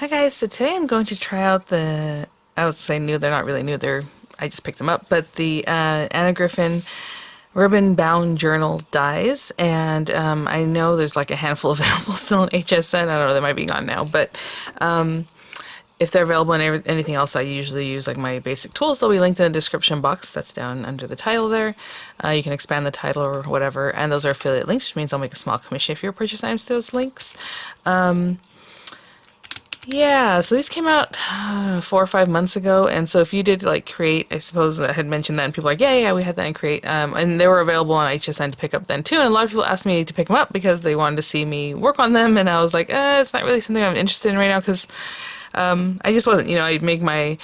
Hi guys, so today I'm going to try out I was saying new, they're not really new, I just picked them up, but the Anna Griffin ribbon bound journal dies, and I know there's like a handful available still in HSN. I don't know, they might be gone now, but if they're available in anything else, I usually use like my basic tools. They'll be linked in the description box. That's down under the title there. You can expand the title or whatever, and those are affiliate links, which means I'll make a small commission if you purchase items to those links. Yeah, so these came out, I don't know, 4 or 5 months ago, and so if you did like Create, I suppose I had mentioned that, and people were like, yeah, we had that in Create, and they were available on HSN to pick up then too, and a lot of people asked me to pick them up because they wanted to see me work on them, and I was like, it's not really something I'm interested in right now, because I just wasn't, I'd make my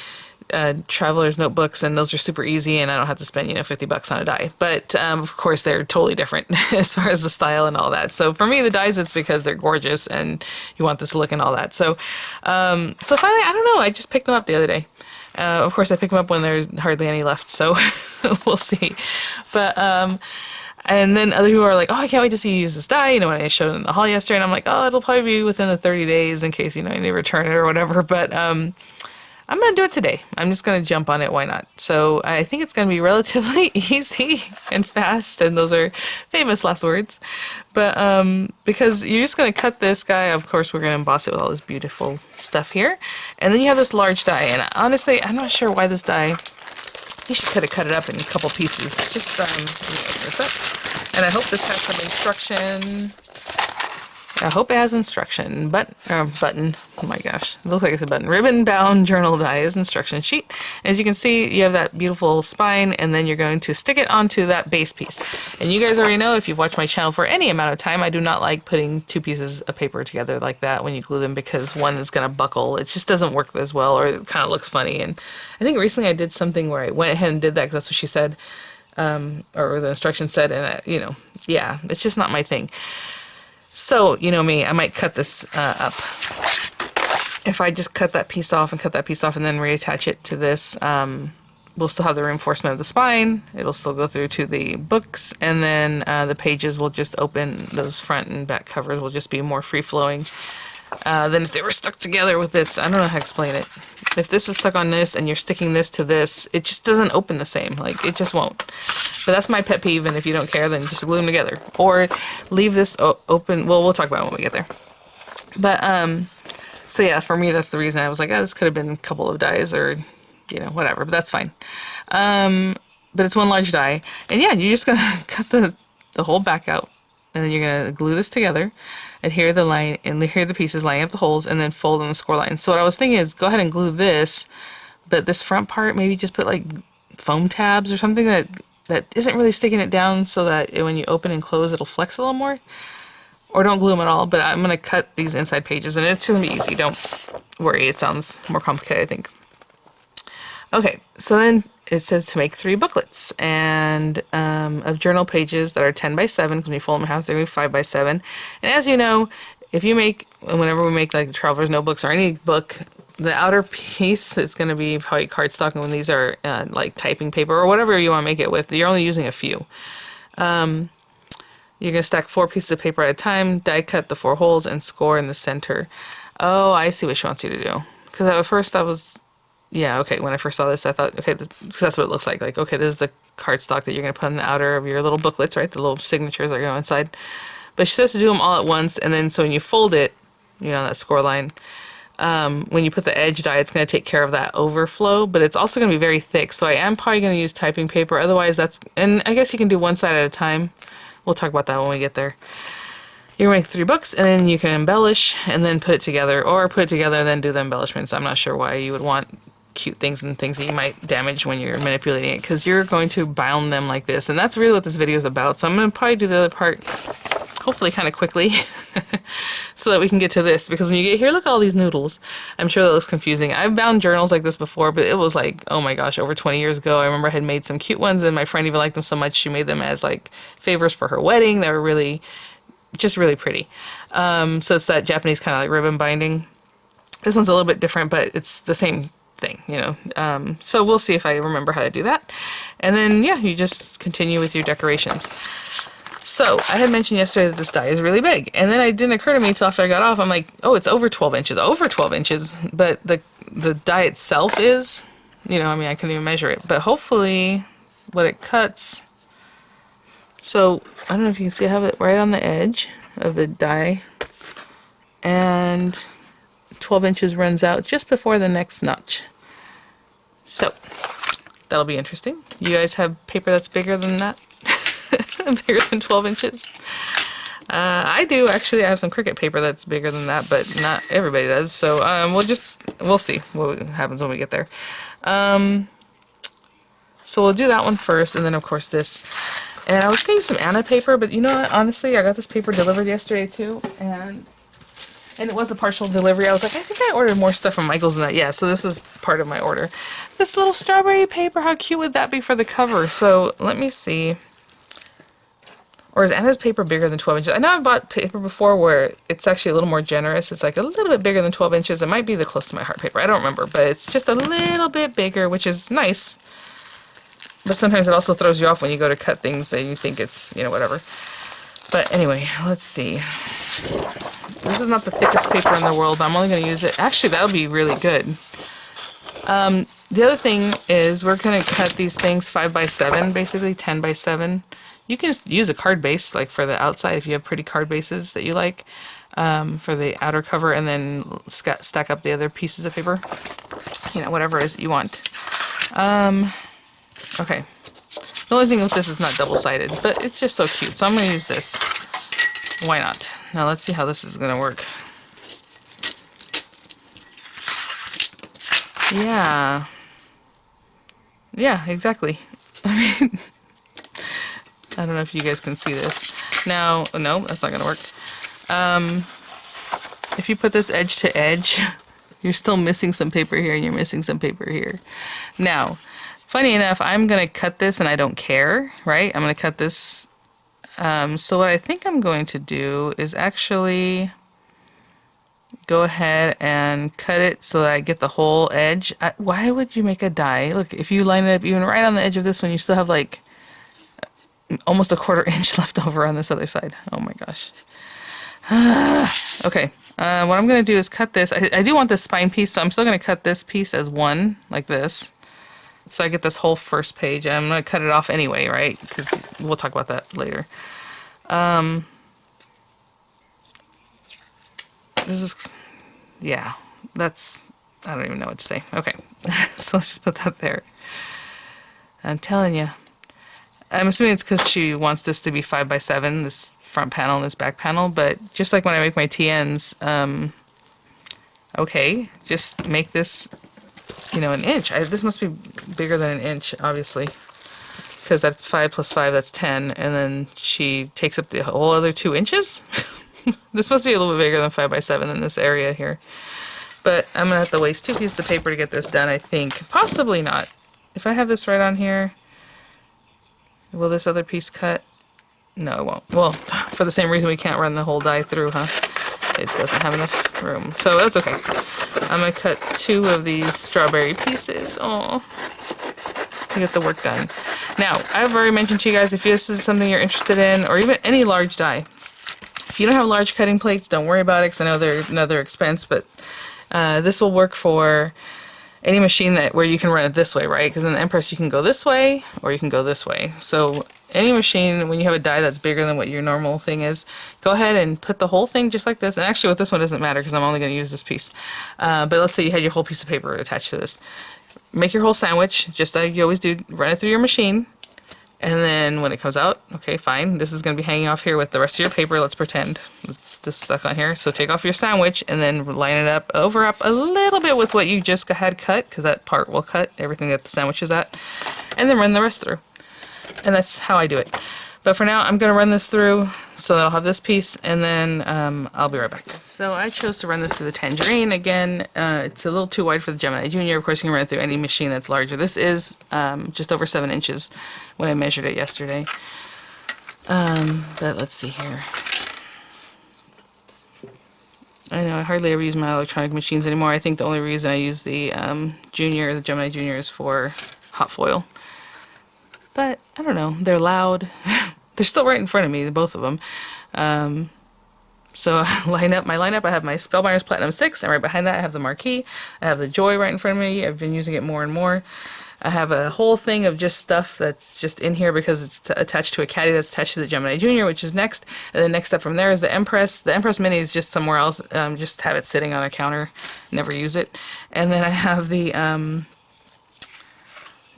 traveler's notebooks, and those are super easy, and I don't have to spend, $50 on a die. But of course, they're totally different as far as the style and all that. So for me, the dies, it's because they're gorgeous, and you want this look and all that. So, so finally, I don't know. I just picked them up the other day. Of course, I picked them up when there's hardly any left, so we'll see. But and then other people are like, oh, I can't wait to see you use this die. When I showed it in the haul yesterday, and I'm like, oh, it'll probably be within the 30 days in case, you need to return it or whatever. But I'm going to do it today. I'm just going to jump on it. Why not? So I think it's going to be relatively easy and fast. And those are famous last words. But because you're just going to cut this guy. Of course, we're going to emboss it with all this beautiful stuff here. And then you have this large die. And honestly, I'm not sure why this die. You could have cut it up in a couple pieces. Just let me open this up. And I hope this has some instruction. I hope it has instruction, button, oh my gosh, it looks like it's a button. Ribbon bound journal dies instruction sheet. As you can see, you have that beautiful spine, and then you're going to stick it onto that base piece. And you guys already know, if you've watched my channel for any amount of time, I do not like putting two pieces of paper together like that when you glue them, because one is going to buckle. It just doesn't work as well, or it kind of looks funny. And I think recently I did something where I went ahead and did that because that's what she said, or the instructions said, and yeah, it's just not my thing. So, you know me, I might cut this up. If I just cut that piece off and then reattach it to this, we'll still have the reinforcement of the spine. It'll still go through to the books, and then the pages will just open. Those front and back covers will just be more free-flowing than if they were stuck together with this. I don't know how to explain it. If this is stuck on this and you're sticking this to this, it just doesn't open the same. Like, it just won't. But that's my pet peeve, and if you don't care, then just glue them together. Or leave this open. Well, we'll talk about it when we get there. But, so yeah, for me, that's the reason I was like, this could have been a couple of dies or, whatever. But that's fine. But it's one large die. And yeah, you're just going to cut the whole back out. And then you're going to glue this together, adhere the line, and adhere the pieces, lining up the holes, and then fold on the score line. So what I was thinking is, go ahead and glue this, but this front part, maybe just put like foam tabs or something that isn't really sticking it down, so that when you open and close, it'll flex a little more. Or don't glue them at all, but I'm going to cut these inside pages, and it's going to be easy. Don't worry, it sounds more complicated, I think. Okay, so then it says to make 3 booklets and of journal pages that are 10 by 7, because when you fold them in half, they're going to be 5 by 7. And as you know, whenever we make like traveler's notebooks or any book, the outer piece is going to be probably cardstock, and when these are like typing paper or whatever you want to make it with, you're only using a few. You're going to stack 4 pieces of paper at a time, die cut the 4 holes, and score in the center. Oh, I see what she wants you to do. Because at first I was... Yeah, okay, when I first saw this, I thought, okay, because that's what it looks like. Like, okay, this is the cardstock that you're going to put on the outer of your little booklets, right? The little signatures that go inside. But she says to do them all at once, and then so when you fold it, that score line, when you put the edge die, it's going to take care of that overflow, but it's also going to be very thick, so I am probably going to use typing paper. Otherwise, and I guess you can do one side at a time. We'll talk about that when we get there. You're going to make 3 books, and then you can embellish, and then put it together, or put it together and then do the embellishments. I'm not sure why you would want cute things and things that you might damage when you're manipulating it, because you're going to bound them like this, and that's really what this video is about. So I'm going to probably do the other part hopefully kind of quickly so that we can get to this, because when you get here, look at all these noodles. I'm sure that looks confusing. I've bound journals like this before, but it was like, oh my gosh, over 20 years ago. I remember I had made some cute ones, and my friend even liked them so much she made them as like favors for her wedding. They were really pretty. So it's that Japanese kind of like ribbon binding. This one's a little bit different, but it's the same thing, so we'll see if I remember how to do that. And then yeah, you just continue with your decorations. So I had mentioned yesterday that this die is really big, and then it didn't occur to me until after I got off. I'm like, oh, it's over 12 inches, over 12 inches, but the die itself is, you know, I mean, I couldn't even measure it, but hopefully what it cuts. So I don't know if you can see, I have it right on the edge of the die, and 12 inches runs out just before the next notch. So that'll be interesting. You guys have paper that's bigger than that? Bigger than 12 inches? I do actually. I have some Cricut paper that's bigger than that, but not everybody does. So we'll see what happens when we get there. So we'll do that one first, and then of course this. And I was gonna use some Anna paper, but you know what? Honestly, I got this paper delivered yesterday too, and it was a partial delivery. I was like, I think I ordered more stuff from Michael's than that. Yeah, so this is part of my order. This little strawberry paper, how cute would that be for the cover? So let me see. Or is Anna's paper bigger than 12 inches? I know I've bought paper before where it's actually a little more generous. It's like a little bit bigger than 12 inches. It might be the close to my heart paper. I don't remember, but it's just a little bit bigger, which is nice. But sometimes it also throws you off when you go to cut things that you think it's, you know, whatever. But anyway, let's see. This is not the thickest paper in the world. I'm only going to use it. Actually, that'll be really good. The other thing is we're going to cut these things 5 by 7, basically 10 by 7. You can just use a card base, like for the outside, if you have pretty card bases that you like, for the outer cover, and then stack up the other pieces of paper. You know, whatever it is that you want. Okay. The only thing with this is not double-sided, but it's just so cute. So I'm going to use this. Why not? Now let's see how this is going to work. Yeah. Yeah, exactly. I mean, I don't know if you guys can see this. Now, no, that's not going to work. If you put this edge to edge, you're still missing some paper here and you're missing some paper here. Now, funny enough, I'm going to cut this and I don't care, right? I'm going to cut this. So what I think I'm going to do is actually go ahead and cut it so that I get the whole edge. Why would you make a die? Look, if you line it up even right on the edge of this one, you still have like almost a 1/4 inch left over on this other side. Oh my gosh. Okay, what I'm going to do is cut this. I do want this spine piece, so I'm still going to cut this piece as one, like this. So I get this whole first page. I'm going to cut it off anyway, right? Because we'll talk about that later. This is, yeah, that's, I don't even know what to say. Okay, so let's just put that there. I'm telling you. I'm assuming it's because she wants this to be 5 by 7, this front panel and this back panel, but just like when I make my TNs, okay, just make this, you know, an inch. This must be bigger than an inch, obviously, because that's 5 plus 5, that's 10, and then she takes up the whole other 2 inches? This must be a little bit bigger than 5 by 7 in this area here. But I'm going to have to waste 2 pieces of paper to get this done, I think. Possibly not. If I have this right on here, will this other piece cut? No, it won't. Well, for the same reason we can't run the whole die through, huh? It doesn't have enough room. So that's okay. I'm going to cut 2 of these strawberry pieces. Oh, to get the work done. Now, I've already mentioned to you guys, if this is something you're interested in, or even any large die, if you don't have large cutting plates, don't worry about it, because I know they're another expense, but this will work for any machine where you can run it this way, right? Because in the Empress you can go this way or you can go this way. So any machine, when you have a die that's bigger than what your normal thing is, go ahead and put the whole thing just like this. And actually with this one it doesn't matter because I'm only going to use this piece. But let's say you had your whole piece of paper attached to this. Make your whole sandwich, just like you always do. Run it through your machine. And then when it comes out, okay, fine. This is going to be hanging off here with the rest of your paper. Let's pretend it's this stuck on here. So take off your sandwich and then line it up, over up a little bit with what you just had cut, because that part will cut everything that the sandwich is at. And then run the rest through. And that's how I do it. But for now, I'm going to run this through so that I'll have this piece, and then I'll be right back. So I chose to run this through the Tangerine. Again, it's a little too wide for the Gemini Junior. Of course, you can run it through any machine that's larger. This is just over 7 inches when I measured it yesterday. But let's see here. I know I hardly ever use my electronic machines anymore. I think the only reason I use the Junior, the Gemini Junior, is for hot foil. But I don't know, they're loud, they're still right in front of me, both of them. So my lineup, I have my Spellbinders Platinum 6, and right behind that I have the Marquee. I have the Joy right in front of me. I've been using it more and more. I have a whole thing of just stuff that's just in here because it's attached to a caddy that's attached to the Gemini Junior, which is next. And the next step from there is the Empress. The Empress Mini is just somewhere else. Just have it sitting on a counter, never use it. And then I have the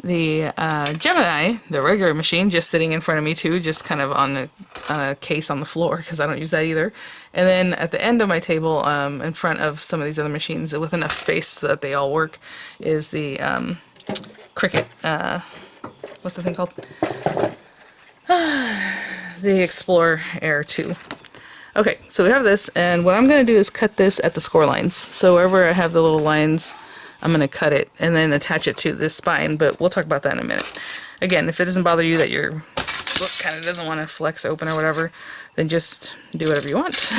Gemini, the regular machine, just sitting in front of me too, just kind of on a case on the floor because I don't use that either. And then at the end of my table, in front of some of these other machines with enough space so that they all work, is the Cricut, what's the thing called? The Explorer Air 2. Okay, so we have this, and what I'm going to do is cut this at the score lines. So wherever I have the little lines, I'm going to cut it and then attach it to this spine, but we'll talk about that in a minute. Again, if it doesn't bother you that your book kind of doesn't want to flex open or whatever, then just do whatever you want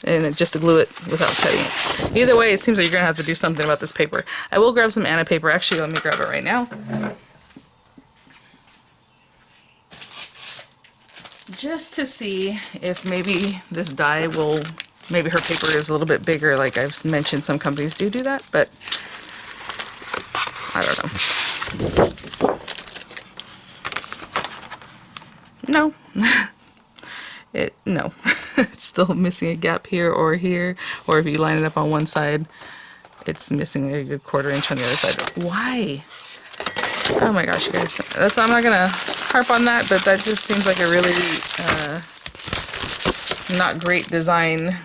and just glue it without cutting it. Either way, it seems like you're going to have to do something about this paper. I will grab some Anna paper. Actually, let me grab it right now. Just to see if maybe this die will, maybe her paper is a little bit bigger, like I've mentioned some companies do that, but I don't know. No. No. It's still missing a gap here, or if you line it up on one side, it's missing a good 1/4 inch on the other side. Why? Oh my gosh, you guys. I'm not gonna harp on that, but that just seems like a really not great design.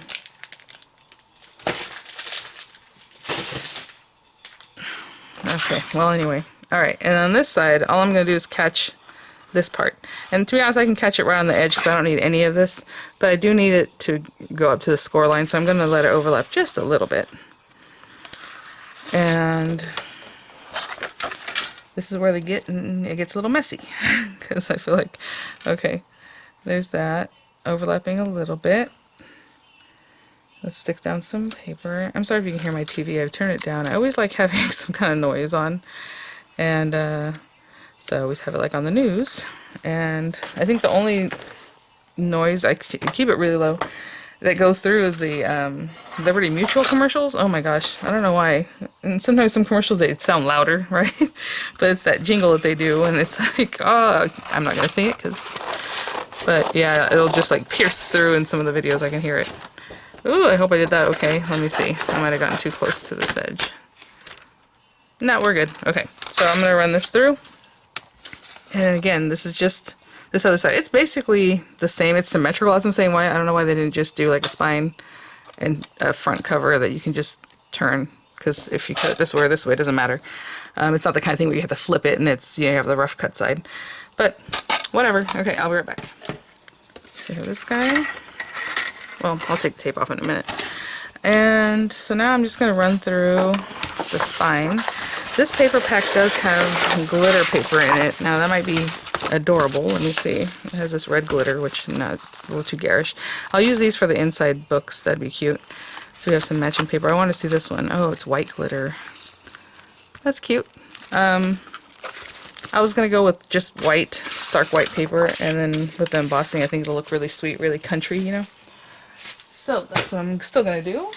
Okay, well anyway. Alright, and on this side, all I'm gonna do is catch this part. And to be honest, I can catch it right on the edge because I don't need any of this, but I do need it to go up to the score line, so I'm going to let it overlap just a little bit. And this is where it gets a little messy because I feel like, okay, there's that overlapping a little bit. Let's stick down some paper. I'm sorry if you can hear my TV. I've turned it down. I always like having some kind of noise on, and so I always have it like on the news, and I think the only noise, I keep it really low, that goes through is the Liberty Mutual commercials. Oh my gosh, I don't know why. And sometimes some commercials, they sound louder, right? But it's that jingle that they do, and it's like, oh, I'm not going to sing it, but yeah, it'll just like pierce through in some of the videos. I can hear it. Ooh, I hope I did that okay. Let me see. I might have gotten too close to this edge. No, we're good. Okay, so I'm going to run this through. And again, this is just this other side. It's basically the same. It's symmetrical, as I'm saying. Why I don't know why they didn't just do like a spine and a front cover that you can just turn. Because if you cut it this way or this way, it doesn't matter. It's not the kind of thing where you have to flip it and it's, you know, you have the rough cut side. But whatever. Okay, I'll be right back. So here, this guy. Well, I'll take the tape off in a minute. And so now I'm just going to run through the spine. This paper pack does have glitter paper in it. Now that might be adorable. Let me see. It has this red glitter, which no, it's a little too garish. I'll use these for the inside books. That'd be cute. So we have some matching paper. I want to see this one. Oh, it's white glitter. That's cute. I was going to go with just white, stark white paper, and then with the embossing, I think it'll look really sweet, really country, you know? So that's what I'm still going to do.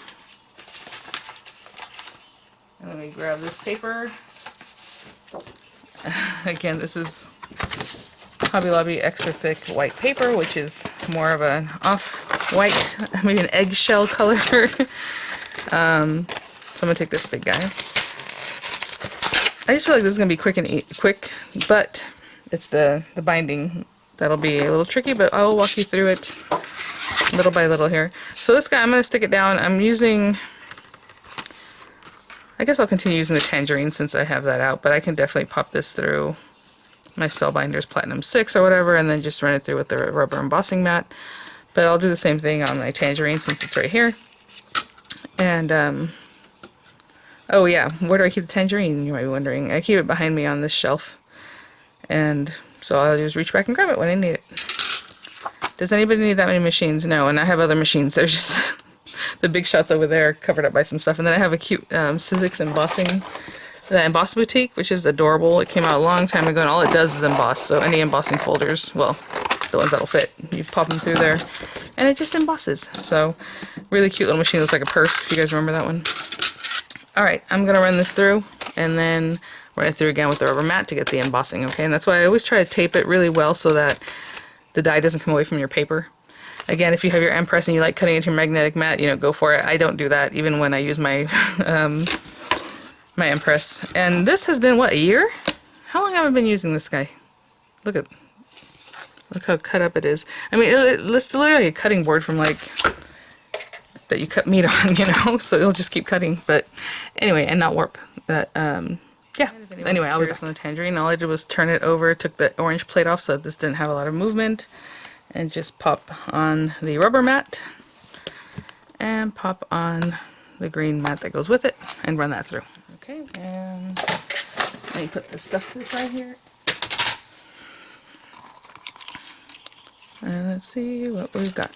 And let me grab this paper. Again, this is Hobby Lobby extra thick white paper, which is more of an off-white, maybe an eggshell color. So I'm going to take this big guy. I just feel like this is going to be quick, but it's the binding that'll be a little tricky, but I'll walk you through it little by little here. So this guy, I'm going to stick it down. I'm using... I guess I'll continue using the tangerine since I have that out, but I can definitely pop this through my Spellbinders Platinum 6 or whatever, and then just run it through with the rubber embossing mat. But I'll do the same thing on my tangerine since it's right here. And, oh yeah, where do I keep the tangerine, you might be wondering. I keep it behind me on this shelf. And so all I do is reach back and grab it when I need it. Does anybody need that many machines? No, and I have other machines. They're just... the big shots over there covered up by some stuff. And then I have a cute Sizzix embossing, the Emboss Boutique, which is adorable. It came out a long time ago, and all it does is emboss. So any embossing folders, well, the ones that'll fit. You pop them through there, and it just embosses. So, really cute little machine. Looks like a purse, if you guys remember that one. Alright, I'm going to run this through, and then run it through again with the rubber mat to get the embossing, okay? And that's why I always try to tape it really well so that the dye doesn't come away from your paper. Again, if you have your M press and you like cutting into your magnetic mat, you know, go for it. I don't do that even when I use my my M press. And this has been, what, a year? How long have I been using this guy? Look how cut up it is. I mean, it's literally a cutting board from like that you cut meat on, you know, so it'll just keep cutting. But anyway, and not warp. That yeah. Anyway, I'll be back on the tangerine. All I did was turn it over, took the orange plate off so that this didn't have a lot of movement, and just pop on the rubber mat and pop on the green mat that goes with it and run that through. Okay, and let me put this stuff to the side here. And let's see what we've got.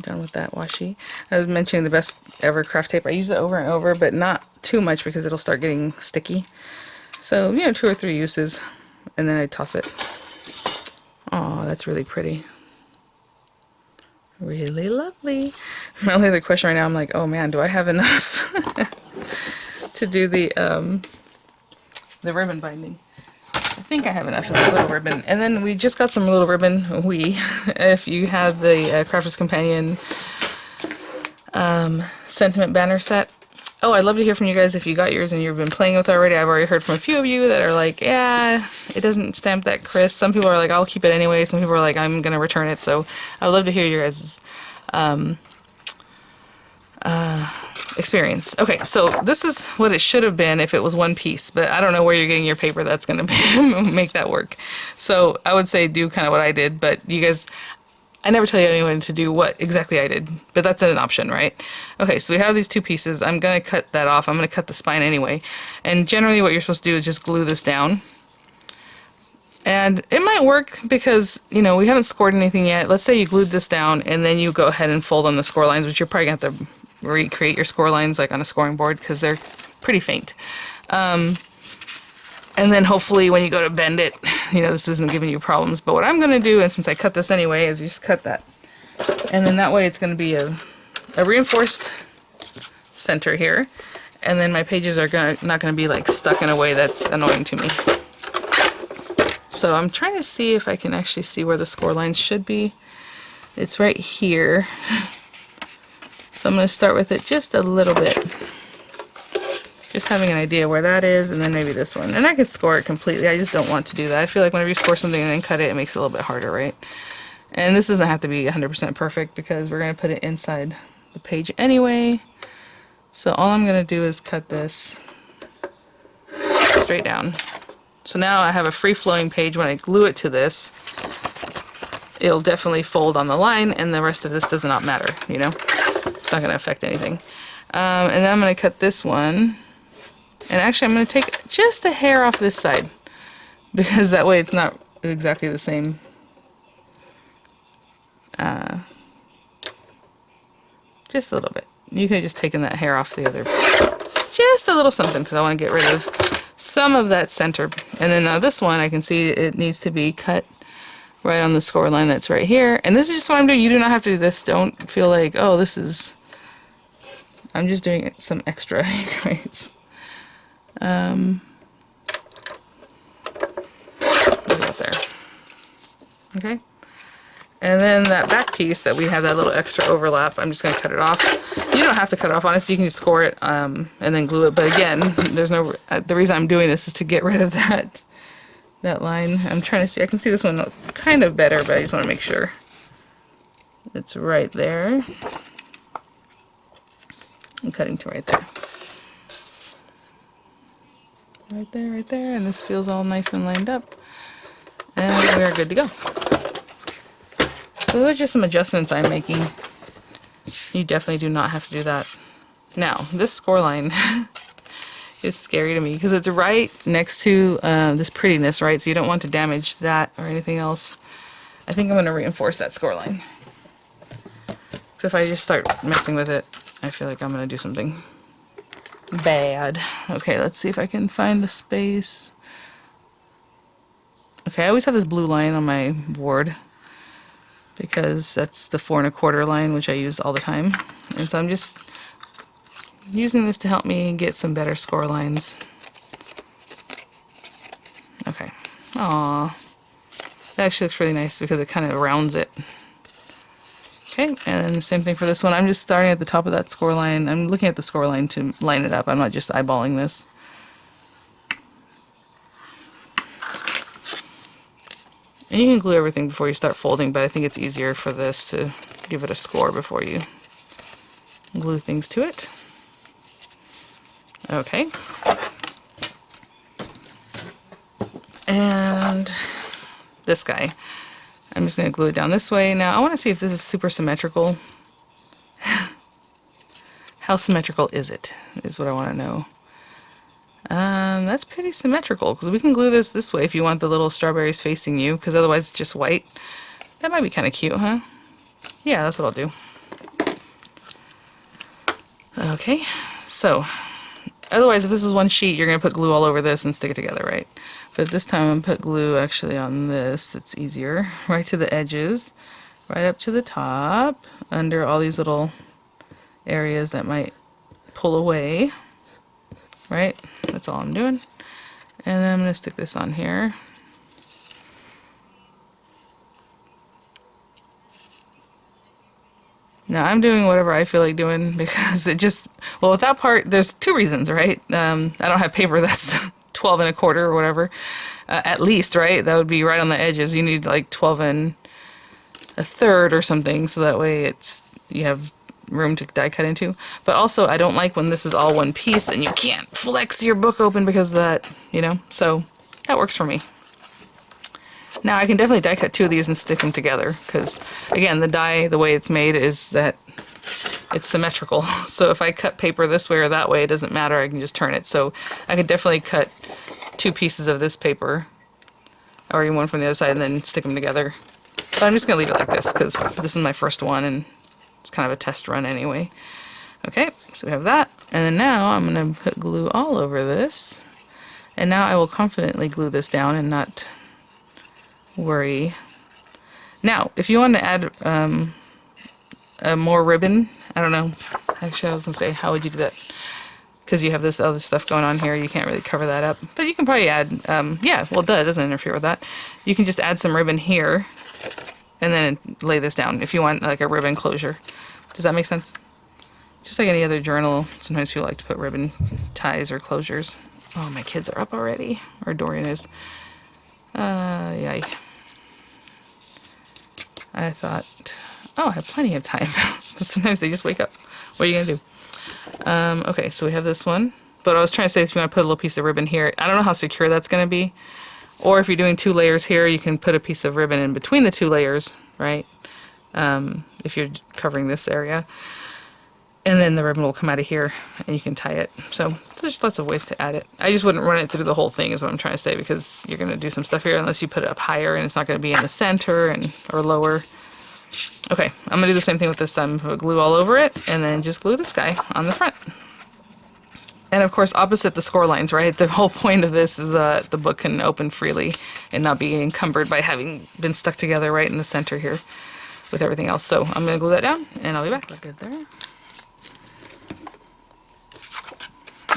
Done with that washi. I was mentioning the best ever craft tape. I use it over and over, but not too much because it'll start getting sticky. So, you know, 2 or 3 uses, and then I toss it. Oh, that's really pretty. Really lovely. My only other question right now, I'm like, oh man, do I have enough to do the ribbon binding? I think I have enough of the little ribbon. And then we just got some little ribbon. If you have the Crafter's Companion sentiment banner set. Oh, I'd love to hear from you guys if you got yours and you've been playing with it already. I've already heard from a few of you that are like, yeah, it doesn't stamp that crisp. Some people are like, I'll keep it anyway. Some people are like, I'm going to return it. So I would love to hear your guys' experience. Okay, so this is what it should have been if it was one piece, but I don't know where you're getting your paper that's going to make that work. So I would say do kind of what I did, but you guys, I never tell you anyone to do what exactly I did, but that's an option, right? Okay, so we have these 2 pieces. I'm going to cut that off. I'm going to cut the spine anyway. And generally what you're supposed to do is just glue this down. And it might work because, you know, we haven't scored anything yet. Let's say you glued this down and then you go ahead and fold on the score lines, which you're probably going to have to recreate your score lines like on a scoring board because they're pretty faint. And then hopefully when you go to bend it, you know, this isn't giving you problems. But what I'm going to do, and since I cut this anyway, is just cut that. And then that way it's going to be a reinforced center here. And then my pages are not going to be like stuck in a way that's annoying to me. So I'm trying to see if I can actually see where the score lines should be. It's right here. So I'm going to start with it just a little bit. Just having an idea where that is, and then maybe this one. And I could score it completely, I just don't want to do that. I feel like whenever you score something and then cut it, it makes it a little bit harder, right? And this doesn't have to be 100% perfect because we're going to put it inside the page anyway. So all I'm going to do is cut this straight down. So now I have a free-flowing page. When I glue it to this, it'll definitely fold on the line, and the rest of this does not matter, you know? It's not going to affect anything. And then I'm going to cut this one. And actually I'm going to take just a hair off this side, because that way it's not exactly the same. Just a little bit. You could have just taken that hair off the other. Just a little something, because I want to get rid of some of that center. And then now this one, I can see it needs to be cut right on the score line that's right here. And this is just what I'm doing. You do not have to do this. Don't feel like, oh, this is... I'm just doing some extra, guys. Put it there. Okay. And then that back piece that we have that little extra overlap, I'm just going to cut it off. You don't have to cut it off, honestly. You can just score it and then glue it. But again, there's no. The reason I'm doing this is to get rid of that line. I'm trying to see. I can see this one kind of better, but I just want to make sure it's right there. I'm cutting to right there. Right there, right there, and this feels all nice and lined up. And we are good to go. So those are just some adjustments I'm making. You definitely do not have to do that. Now, this score line is scary to me because it's right next to this prettiness, right? So you don't want to damage that or anything else. I think I'm going to reinforce that score line. So if I just start messing with it, I feel like I'm going to do something bad. Okay, let's see if I can find the space. Okay, I always have this blue line on my board because that's the 4 1/4 line, which I use all the time. And so I'm just using this to help me get some better score lines. Okay. Aww. That actually looks really nice because it kind of rounds it. Okay, and then the same thing for this one. I'm just starting at the top of that score line. I'm looking at the score line to line it up. I'm not just eyeballing this. And you can glue everything before you start folding, but I think it's easier for this to give it a score before you glue things to it. Okay. And this guy. I'm just going to glue it down this way. Now I want to see if this is super symmetrical. How symmetrical is it? Is what I want to know. That's pretty symmetrical because we can glue this way if you want the little strawberries facing you, because otherwise it's just white. That might be kind of cute, huh? Yeah, that's what I'll do. Okay, so otherwise if this is one sheet, you're going to put glue all over this and stick it together, right? But this time I'm going to put glue actually on this. It's easier. Right to the edges, right up to the top, under all these little areas that might pull away. Right? That's all I'm doing. And then I'm going to stick this on here. Now I'm doing whatever I feel like doing because it just, well, with that part, there's 2 reasons, right? I don't have paper that's 12 1/4 or whatever, at least, right? That would be right on the edges. You need like 12 1/3 or something, so that way you have room to die cut into. But also I don't like when this is all one piece and you can't flex your book open because of that, you know, so that works for me. Now I can definitely die cut 2 of these and stick them together because again the die, the way it's made is that it's symmetrical, so if I cut paper this way or that way it doesn't matter, I can just turn it. So I could definitely cut 2 pieces of this paper or even one from the other side and then stick them together. But I'm just gonna leave it like this because this is my first one and it's kind of a test run anyway. Okay, so we have that. And then now I'm going to put glue all over this. And now I will confidently glue this down and not worry. Now, if you want to add more ribbon, I don't know. Actually, I was going to say, how would you do that? Because you have this other stuff going on here, you can't really cover that up. But you can probably add, yeah, well, it doesn't interfere with that. You can just add some ribbon here. And then lay this down if you want like a ribbon closure. Does that make sense? Just like any other journal, sometimes people like to put ribbon ties or closures. Oh, my kids are up already. Or Dorian is. Yay. I thought, oh, I have plenty of time. But sometimes they just wake up. What are you going to do? Okay, so we have this one. But I was trying to say if you want to put a little piece of ribbon here. I don't know how secure that's going to be. Or if you're doing 2 layers here, you can put a piece of ribbon in between the 2 layers, right? If you're covering this area. And then the ribbon will come out of here and you can tie it. So there's lots of ways to add it. I just wouldn't run it through the whole thing is what I'm trying to say, because you're going to do some stuff here unless you put it up higher and it's not going to be in the center or lower. Okay, I'm going to do the same thing with this time. Put glue all over it and then just glue this guy on the front. And of course, opposite the score lines, right? The whole point of this is that the book can open freely and not be encumbered by having been stuck together right in the center here with everything else. So I'm going to glue that down and I'll be back. Good there.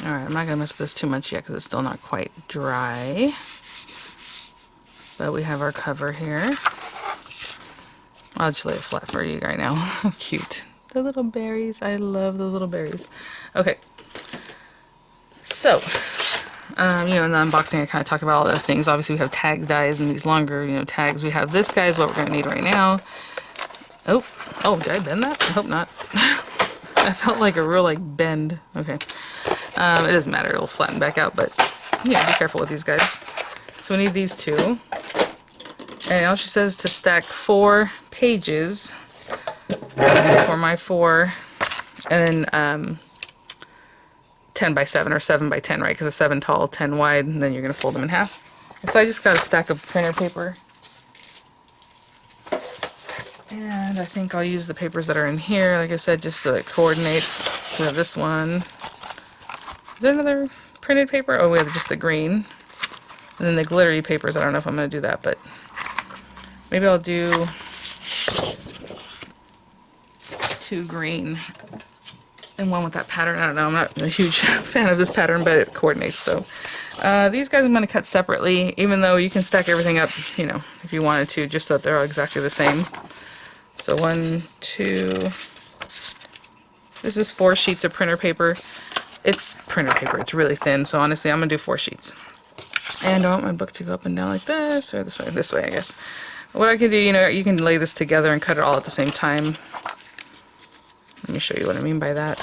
Alright, I'm not going to mess this too much yet because it's still not quite dry. But we have our cover here. I'll just lay it flat for you right now. How cute. The little berries. I love those little berries. Okay. So, you know, in the unboxing I kind of talked about all the things. Obviously we have tag dies and these longer, you know, tags. We have this guy is what we're going to need right now. Oh, did I bend that? I hope not. I felt like a real, like, bend. Okay. It doesn't matter. It'll flatten back out, but, yeah, be careful with these guys. So we need these 2. And all she says to stack 4 pages. So for my 4, and then, 10 by 7 or 7 by 10, right? Because it's 7 tall, 10 wide, and then you're going to fold them in half. And so I just got a stack of printer paper. And I think I'll use the papers that are in here, like I said, just so it coordinates. We have this one. there another printed paper? Oh, we have just the green. And then the glittery papers, I don't know if I'm going to do that, but maybe I'll do 2 green and 1 with that pattern. I don't know, I'm not a huge fan of this pattern, but it coordinates. So these guys I'm going to cut separately, even though you can stack everything up, you know, if you wanted to, just so that they're all exactly the same. So 1, 2, this is 4 sheets of printer paper. It's printer paper, it's really thin, so honestly I'm going to do 4 sheets. And I want my book to go up and down like this, or this way I guess. What I can do, you know, you can lay this together and cut it all at the same time. Let me show you what I mean by that.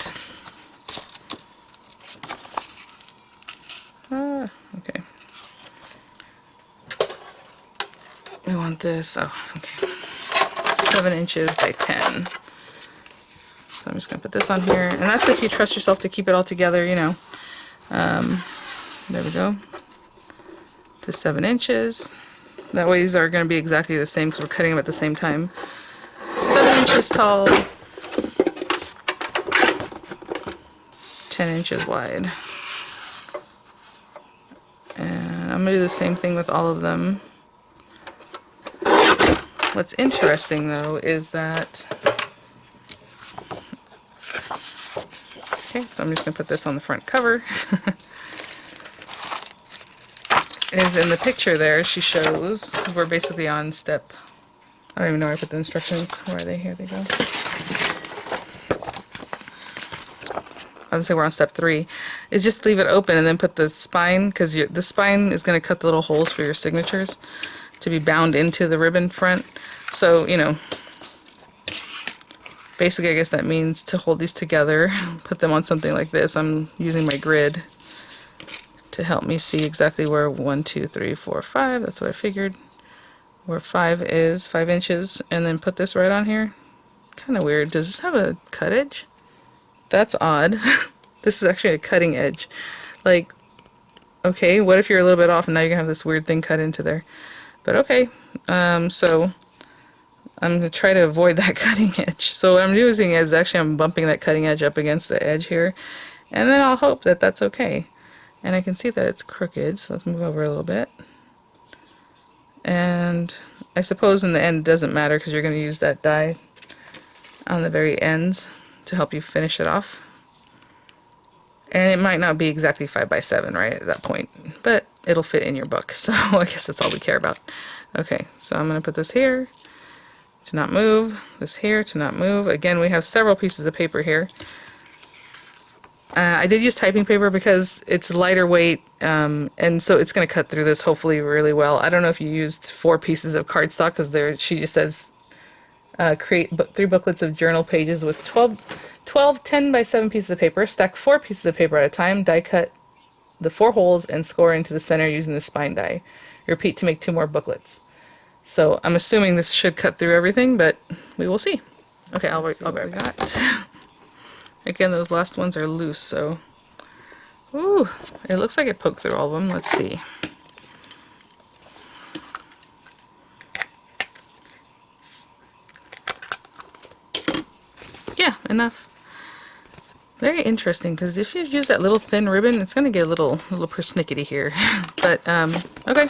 Okay. We want this, oh, okay. 7 inches by 10. So I'm just going to put this on here. And that's if you trust yourself to keep it all together, you know. There we go. To 7 inches. That way these are going to be exactly the same because we're cutting them at the same time. 7 inches tall. 10 inches wide. And I'm going to do the same thing with all of them. What's interesting though is that, okay, so I'm just going to put this on the front cover. Is in the picture there, she shows, we're basically on step, I don't even know where I put the instructions. Where are they? Here they go. I was gonna say we're on step 3. Is just leave it open and then put the spine, because the spine is going to cut the little holes for your signatures to be bound into the ribbon front. So, you know, basically I guess that means to hold these together, put them on something like this. I'm using my grid to help me see exactly where 1, 2, 3, 4, 5, that's what I figured, where 5 is, 5 inches, and then put this right on here. Kind of weird. Does this have a cut edge? That's odd. This is actually a cutting edge. Like, okay, what if you're a little bit off and now you're gonna have this weird thing cut into there? But okay, so I'm gonna try to avoid that cutting edge. So what I'm doing is actually I'm bumping that cutting edge up against the edge here, and then I'll hope that that's okay. And I can see that it's crooked, so let's move over a little bit. And I suppose in the end it doesn't matter because you're going to use that die on the very ends to help you finish it off. And it might not be exactly 5 by 7 right at that point, but it'll fit in your book, so I guess that's all we care about. Okay, so I'm going to put this here to not move, this here to not move. Again, we have several pieces of paper here. I did use typing paper because it's lighter weight, and so it's going to cut through this hopefully really well. I don't know if you used 4 pieces of cardstock because there she just says create 3 booklets of journal pages with 12 10 by 7 pieces of paper. Stack 4 pieces of paper at a time. Die cut the 4 holes and score into the center using the spine die. Repeat to make 2 more booklets. So I'm assuming this should cut through everything, but we will see. Okay, I'll be right back. Again, those last ones are loose, so... Ooh, it looks like it poked through all of them. Let's see. Yeah, enough. Very interesting, because if you use that little thin ribbon, it's going to get a little persnickety here. But, okay.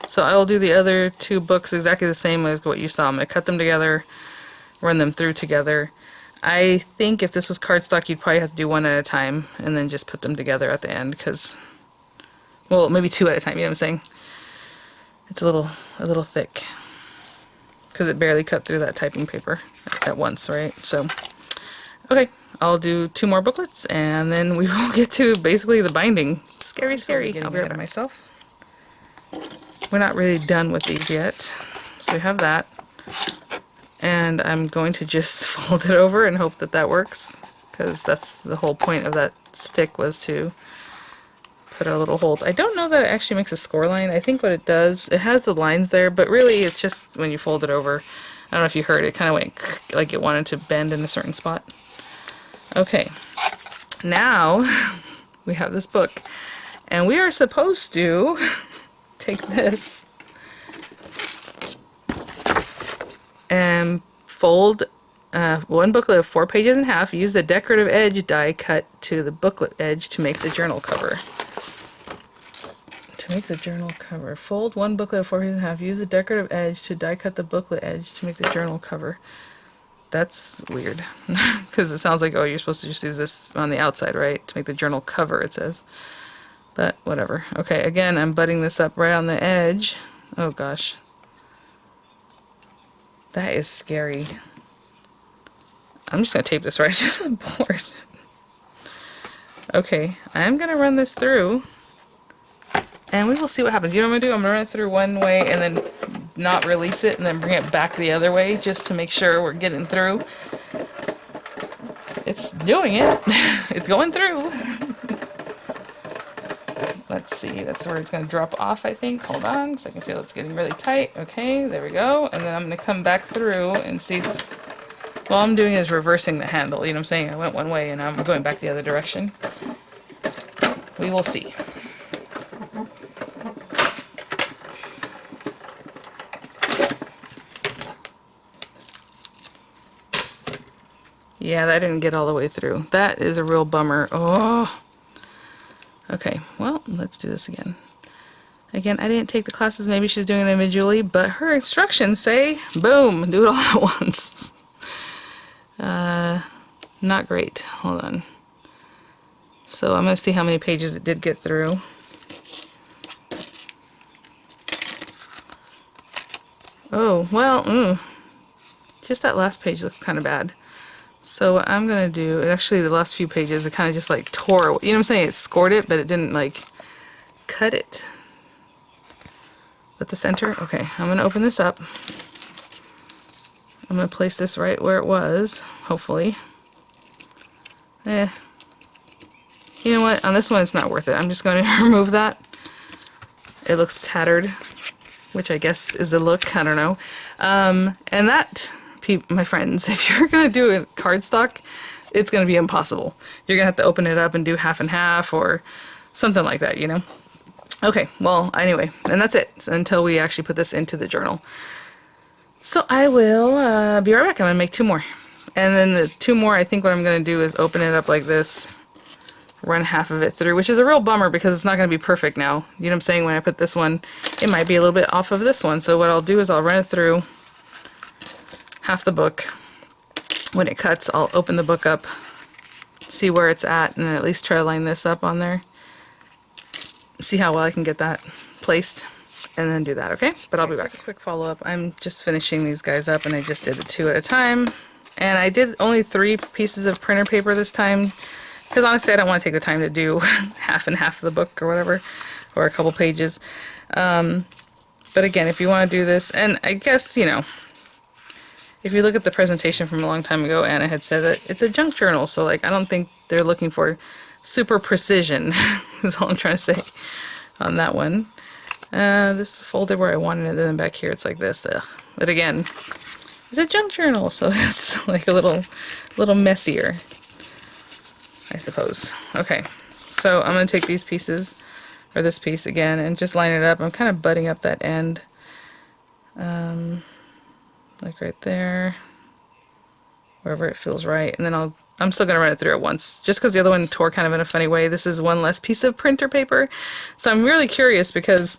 So I'll do the other 2 books exactly the same as what you saw. I'm going to cut them together, run them through together. I think if this was cardstock, you'd probably have to do 1 at a time and then just put them together at the end because, well, maybe 2 at a time, you know what I'm saying? It's a little thick because it barely cut through that typing paper at once, right? So, okay, I'll do 2 more booklets and then we will get to basically the binding. Scary, scary. I'll be ahead of myself. We're not really done with these yet. So we have that. And I'm going to just fold it over and hope that that works, because that's the whole point of that stick, was to put our little holes. I don't know that it actually makes a score line. I think what it does, it has the lines there, but really it's just when you fold it over. I don't know if you heard, it kind of went like it wanted to bend in a certain spot. Okay, now we have this book, and we are supposed to take this and fold one booklet of 4 pages in half. Use the decorative edge die cut to the booklet edge to make the journal cover. To make the journal cover. Fold one booklet of 4 pages in half. Use the decorative edge to die cut the booklet edge to make the journal cover. That's weird. Because it sounds like, oh, you're supposed to just use this on the outside, right? To make the journal cover, it says. But whatever. Okay, again, I'm butting this up right on the edge. Oh gosh. That is scary. I'm just going to tape this right to the board. Okay, I'm going to run this through. And we will see what happens. You know what I'm going to do? I'm going to run it through one way and then not release it and then bring it back the other way just to make sure we're getting through. It's doing it. It's going through. Let's see. That's where it's going to drop off, I think. Hold on, because I can feel it's getting really tight. Okay, there we go. And then I'm going to come back through and see if... All I'm doing is reversing the handle. You know what I'm saying? I went one way and I'm going back the other direction. We will see. Yeah, that didn't get all the way through. That is a real bummer. Oh. Okay, well, let's do this again. Again, I didn't take the classes. Maybe she's doing it individually, but her instructions say, boom, do it all at once. Not great. Hold on. So I'm going to see how many pages it did get through. Oh, well, just that last page looks kind of bad. So what I'm going to do, actually the last few pages, it kind of just like tore, you know what I'm saying? It scored it, but it didn't like cut it. At the center? Okay, I'm going to open this up. I'm going to place this right where it was, hopefully. You know what? On this one it's not worth it. I'm just going to remove that. It looks tattered, which I guess is a look, I don't know. And that... my friends, if you're going to do a cardstock, it's going to be impossible. You're going to have to open it up and do half and half or something like that, you know? Okay, well, anyway, and that's it until we actually put this into the journal. So I will be right back. I'm going to make 2 more. And then the 2 more, I think what I'm going to do is open it up like this, run half of it through, which is a real bummer because it's not going to be perfect now. You know what I'm saying? When I put this one, it might be a little bit off of this one. So what I'll do is I'll run it through half the book. When it cuts, I'll open the book up, see where it's at, and at least try to line this up on there. See how well I can get that placed, and then do that, okay? But I'll be back. Just a quick follow-up. I'm just finishing these guys up, and I just did it 2 at a time. And I did only 3 pieces of printer paper this time, because honestly, I don't want to take the time to do half and half of the book or whatever, or a couple pages. But again, if you want to do this, and I guess, you know, if you look at the presentation from a long time ago, Anna had said that it's a junk journal, so like I don't think they're looking for super precision, is all I'm trying to say on that one. This folded where I wanted it, and then back here it's like this. Ugh. But again, it's a junk journal, so it's like a little messier, I suppose. Okay, so I'm going to take these pieces, or this piece again, and just line it up. I'm kind of butting up that end. Like right there, wherever it feels right, and then I'm still gonna run it through at once, just because the other one tore kind of in a funny way. This is one less piece of printer paper, so I'm really curious because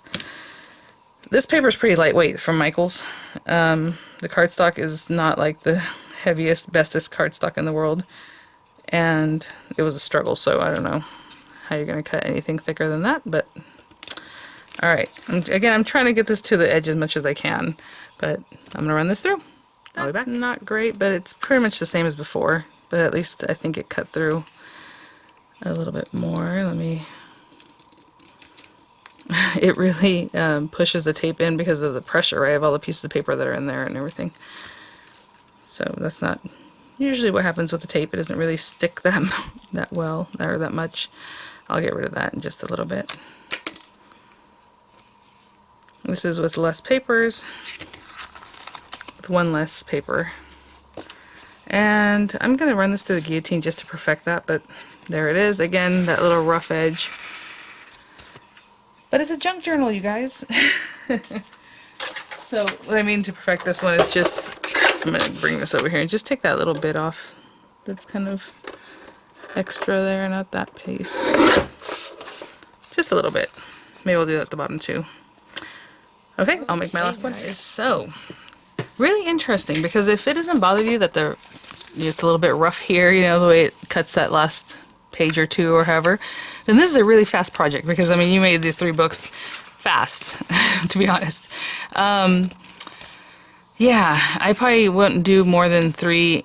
this paper is pretty lightweight from Michaels. The cardstock is not like the heaviest, bestest cardstock in the world, and it was a struggle. So I don't know how you're gonna cut anything thicker than that, but all right. Again, I'm trying to get this to the edge as much as I can. But I'm going to run this through. I'll be back. Not great, but it's pretty much the same as before. But at least I think it cut through a little bit more. Let me... It really pushes the tape in because of the pressure, right? Of all the pieces of paper that are in there and everything. So that's not usually what happens with the tape. It doesn't really stick that well or that much. I'll get rid of that in just a little bit. This is with less papers. One less paper, and I'm going to run this to the guillotine just to perfect that, but there it is again, that little rough edge. But it's a junk journal, you guys. So what I mean to perfect this one is just I'm gonna bring this over here and just take that little bit off. That's kind of extra there, not that piece. Just a little bit. Maybe we'll do that at the bottom too. Okay, I'll make my last one. So, really interesting, because if it doesn't bother you that it's a little bit rough here, you know, the way it cuts that last page or two or however, then this is a really fast project, because I mean, you made the 3 books fast, to be honest. Yeah, I probably wouldn't do more than 3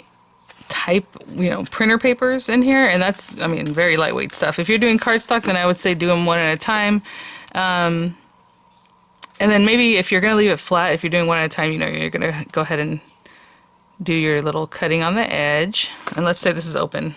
type, you know, printer papers in here, and that's, I mean, very lightweight stuff. If you're doing cardstock, then I would say do them one at a time. And then maybe if you're going to leave it flat, if you're doing one at a time, you know, you're going to go ahead and do your little cutting on the edge. And let's say this is open,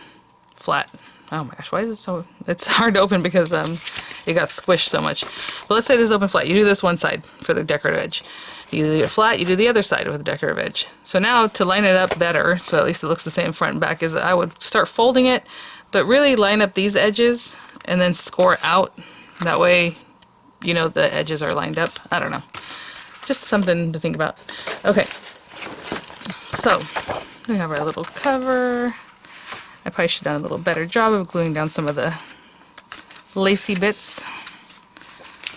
flat. Oh my gosh, why is it so... It's hard to open because it got squished so much. But let's say this is open flat. You do this one side for the decorative edge. You leave it flat, you do the other side with the decorative edge. So now to line it up better, so at least it looks the same front and back, is I would start folding it, but really line up these edges and then score out. That way, you know, the edges are lined up. I don't know. Just something to think about. Okay. So, we have our little cover. I probably should have done a little better job of gluing down some of the lacy bits.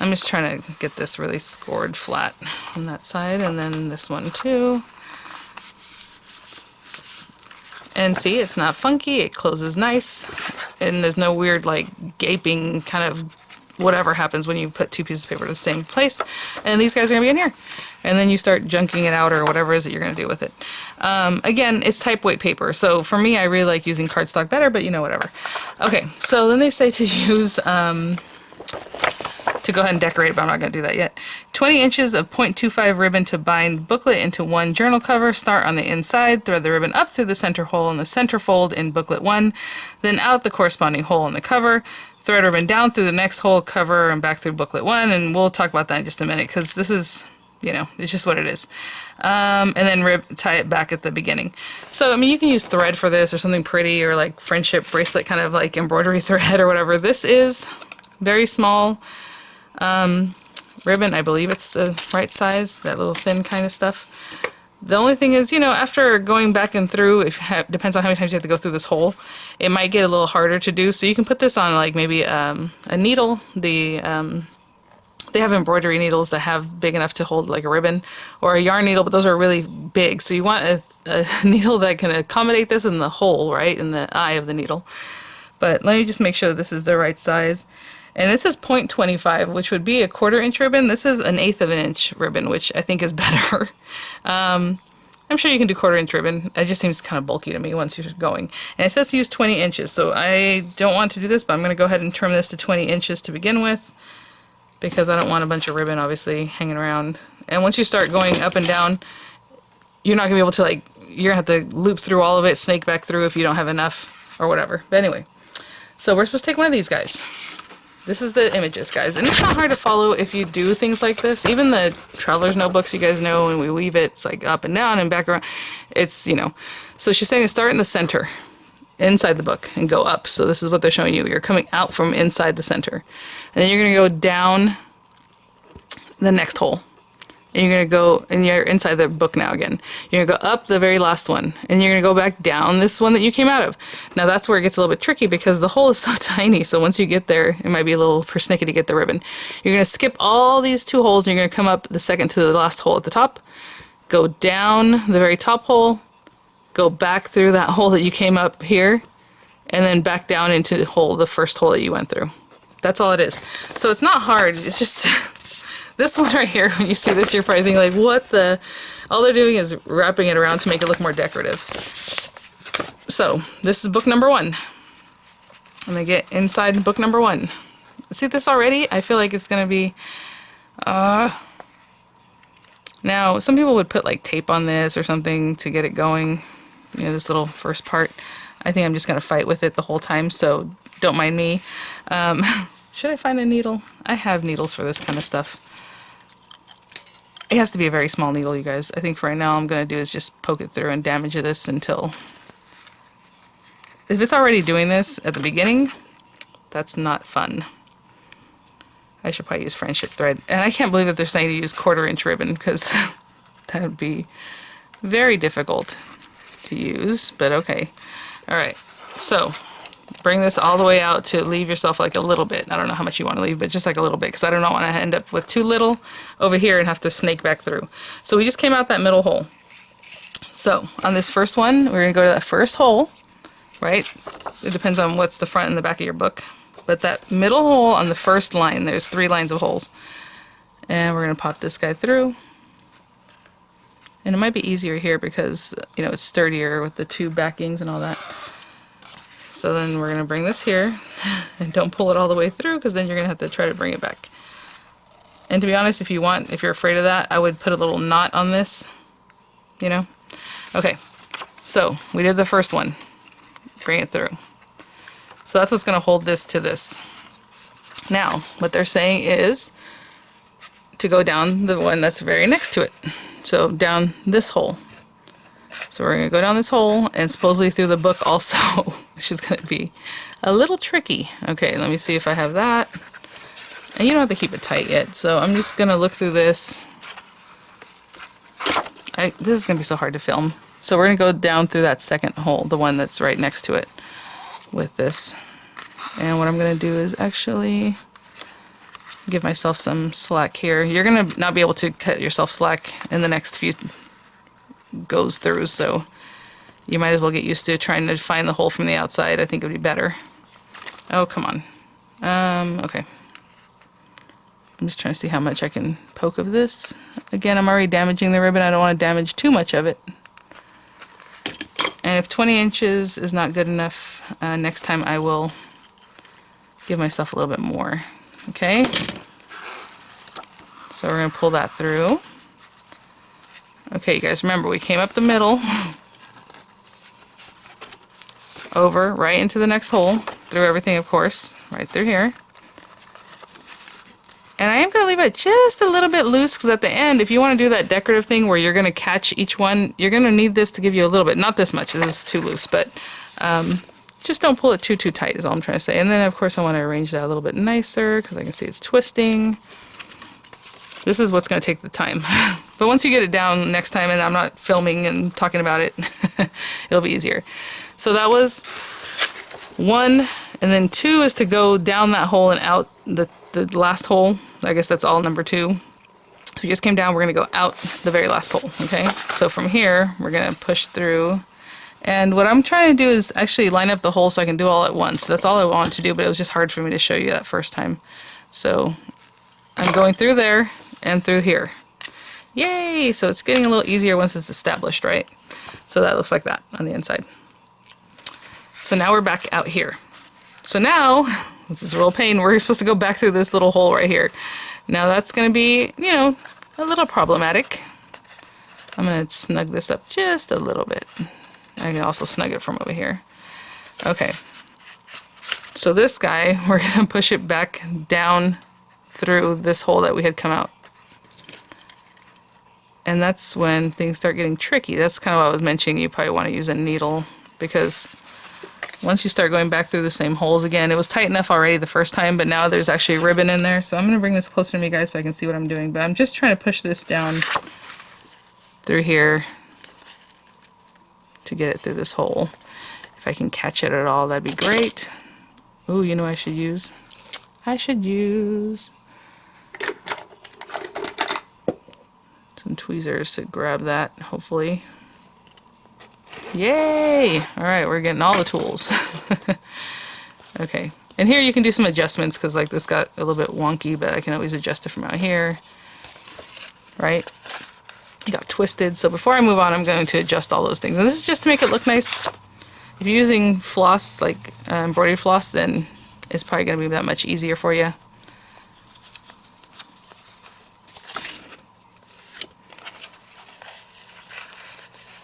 I'm just trying to get this really scored flat on that side, and then this one too. And see, it's not funky, it closes nice, and there's no weird like gaping kind of whatever happens when you put 2 pieces of paper in the same place. And these guys are gonna be in here. And then you start junking it out or whatever it is that you're gonna do with it. Again, it's type weight paper. So for me, I really like using cardstock better, but you know, whatever. Okay, so then they say to use, to go ahead and decorate, but I'm not gonna do that yet. 20 inches of 0.25 ribbon to bind booklet into one journal cover. Start on the inside, thread the ribbon up through the center hole in the center fold in booklet 1, then out the corresponding hole in the cover. Thread ribbon down through the next hole, cover, and back through booklet 1, and we'll talk about that in just a minute, because this is, you know, it's just what it is. And then tie it back at the beginning. So, I mean, you can use thread for this, or something pretty, or like friendship bracelet kind of like embroidery thread or whatever. This is very small ribbon. I believe it's the right size, that little thin kind of stuff. The only thing is, you know, after going back and through, depends on how many times you have to go through this hole, it might get a little harder to do. So you can put this on like maybe a needle. They have embroidery needles that have big enough to hold like a ribbon, or a yarn needle, but those are really big. So you want a needle that can accommodate this in the hole, right, in the eye of the needle. But let me just make sure that this is the right size. And this is 0.25, which would be a 1/4 inch ribbon. This is 1/8 of an inch ribbon, which I think is better. I'm sure you can do 1/4 inch ribbon. It just seems kind of bulky to me once you're going. And it says to use 20 inches, so I don't want to do this, but I'm going to go ahead and trim this to 20 inches to begin with, because I don't want a bunch of ribbon, obviously, hanging around. And once you start going up and down, you're not going to be able to, like, you're going to have to loop through all of it, snake back through if you don't have enough, or whatever. But anyway, so we're supposed to take one of these guys. This is the images, guys, and it's not hard to follow if you do things like this. Even the traveler's notebooks, you guys know, when we weave it, it's like up and down and back around. It's, you know, so she's saying to start in the center, inside the book, and go up. So this is what they're showing you. You're coming out from inside the center, and then you're going to go down the next hole. And you're going to go, and you're inside the book now again. You're going to go up the very last one, and you're going to go back down this one that you came out of. Now that's where it gets a little bit tricky, because the hole is so tiny, so once you get there, it might be a little persnickety to get the ribbon. You're going to skip all these 2 holes, and you're going to come up the second to the last hole at the top, go down the very top hole, go back through that hole that you came up here, and then back down into the first hole that you went through. That's all it is. So it's not hard, it's just... This one right here, when you see this, you're probably thinking like, what the... All they're doing is wrapping it around to make it look more decorative. So, this is book number 1. I'm gonna get inside book number 1. See this already? I feel like it's gonna be... Now, some people would put like tape on this or something to get it going. You know, this little first part. I think I'm just gonna fight with it the whole time, so don't mind me. Should I find a needle? I have needles for this kind of stuff. It has to be a very small needle, you guys. I think for right now, all I'm going to do is just poke it through and damage this until... If it's already doing this at the beginning, that's not fun. I should probably use friendship thread. And I can't believe that they're saying to use 1/4 inch ribbon, because that would be Very difficult to use, but okay. All right, so bring this all the way out to leave yourself like a little bit. I don't know how much you want to leave, but just like a little bit, because I do not want to end up with too little over here and have to snake back through. So we just came out that middle hole. So on this first one, we're going to go to that first hole, right? It depends on what's the front and the back of your book. But that middle hole on the first line, there's 3 lines of holes. And we're going to pop this guy through. And it might be easier here because, you know, it's sturdier with the 2 backings and all that. So then we're going to bring this here. And don't pull it all the way through, because then you're going to have to try to bring it back. And to be honest, if you're afraid of that, I would put a little knot on this, you know. Okay, so we did the first one. Bring it through. So that's what's going to hold this to this. Now, what they're saying is to go down the one that's very next to it. So down this hole. So we're going to go down this hole and supposedly through the book also, which is going to be a little tricky. Okay, let me see if I have that. And you don't have to keep it tight yet. So I'm just going to look through this. This is going to be so hard to film. So we're going to go down through that second hole, the one that's right next to it with this. And what I'm going to do is actually give myself some slack here. You're going to not be able to cut yourself slack in the next few goes through, so you might as well get used to trying to find the hole from the outside. I think it would be better. Oh, come on. Okay. I'm just trying to see how much I can poke of this. Again, I'm already damaging the ribbon. I don't want to damage too much of it. And if 20 inches is not good enough, next time I will give myself a little bit more. Okay? So we're going to pull that through. Okay, you guys remember, we came up the middle, over, right into the next hole, through everything, of course, right through here. And I am going to leave it just a little bit loose, because at the end, if you want to do that decorative thing where you're going to catch each one, you're going to need this to give you a little bit. Not this much, this is too loose, but just don't pull it too tight is all I'm trying to say. And then, of course, I want to arrange that a little bit nicer, because I can see it's twisting. This is what's going to take the time. But once you get it down next time, and I'm not filming and talking about it, it'll be easier. So that was 1, and then 2 is to go down that hole and out the last hole. I guess that's all number 2. So we just came down, we're going to go out the very last hole, okay? So from here, we're going to push through. And what I'm trying to do is actually line up the hole so I can do all at once. That's all I wanted to do, but it was just hard for me to show you that first time. So I'm going through there and through here. Yay! So it's getting a little easier once it's established, right? So that looks like that on the inside. So now we're back out here. So now, this is a real pain, we're supposed to go back through this little hole right here. Now that's going to be, you know, a little problematic. I'm going to snug this up just a little bit. I can also snug it from over here. Okay. So this guy, we're going to push it back down through this hole that we had come out. And that's when things start getting tricky. That's kind of what I was mentioning. You probably want to use a needle, because once you start going back through the same holes again, it was tight enough already the first time, but now there's actually a ribbon in there. So I'm going to bring this closer to me, guys, so I can see what I'm doing. But I'm just trying to push this down through here to get it through this hole. If I can catch it at all, that'd be great. Ooh, you know what I should use? I should use some tweezers to grab that, hopefully. Yay! Alright, we're getting all the tools. Okay, and here you can do some adjustments, because like this got a little bit wonky, but I can always adjust it from out here. Right? It got twisted, so before I move on, I'm going to adjust all those things. And this is just to make it look nice. If you're using floss, like embroidery floss, then it's probably going to be that much easier for you.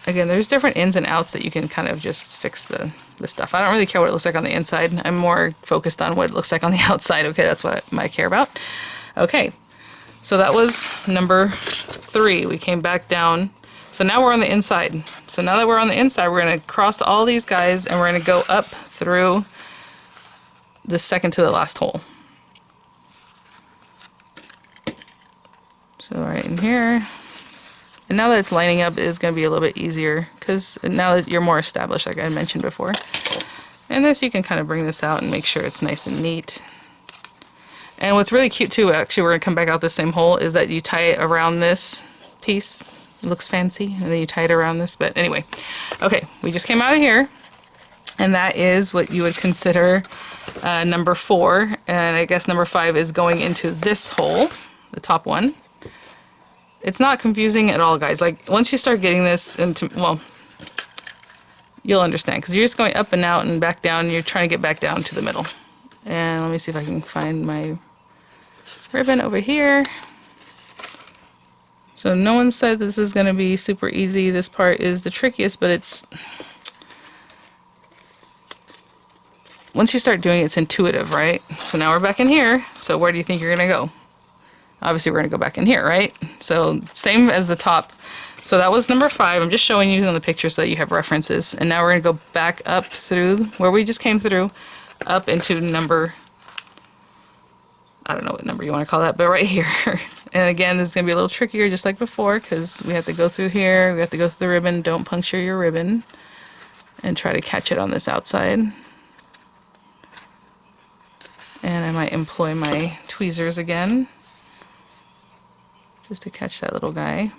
Again, there's different ins and outs that you can kind of just fix the stuff. I don't really care what it looks like on the inside. I'm more focused on what it looks like on the outside. Okay, that's what I care about. Okay, so that was number 3. We came back down. So now we're on the inside. So now that we're on the inside, we're going to cross all these guys, and we're going to go up through the second to the last hole. So right in here. And And now that it's lining up, it's going to be a little bit easier because now that you're more established, like I mentioned before. And this, you can kind of bring this out and make sure it's nice and neat. And what's really cute too, actually we're going to come back out the same hole, is that you tie it around this piece. It looks fancy, and then you tie it around this. But anyway, okay, we just came out of here. And that is what you would consider number 4. And I guess number 5 is going into this hole, the top one. It's not confusing at all, guys. Like, once you start getting this into, well, you'll understand. Because you're just going up and out and back down, and you're trying to get back down to the middle. And let me see if I can find my ribbon over here. So no one said this is going to be super easy. This part is the trickiest, but it's... once you start doing it, it's intuitive, right? So now we're back in here. So where do you think you're gonna go? Obviously we're gonna go back in here, right? So same as the top. So that was number 5. I'm just showing you on the picture so that you have references. And now we're gonna go back up through where we just came through, up into number, I don't know what number you wanna call that, but right here. And again, this is gonna be a little trickier just like before because we have to go through here, we have to go through the ribbon. Don't puncture your ribbon. And try to catch it on this outside. And I might employ my tweezers again, just to catch that little guy.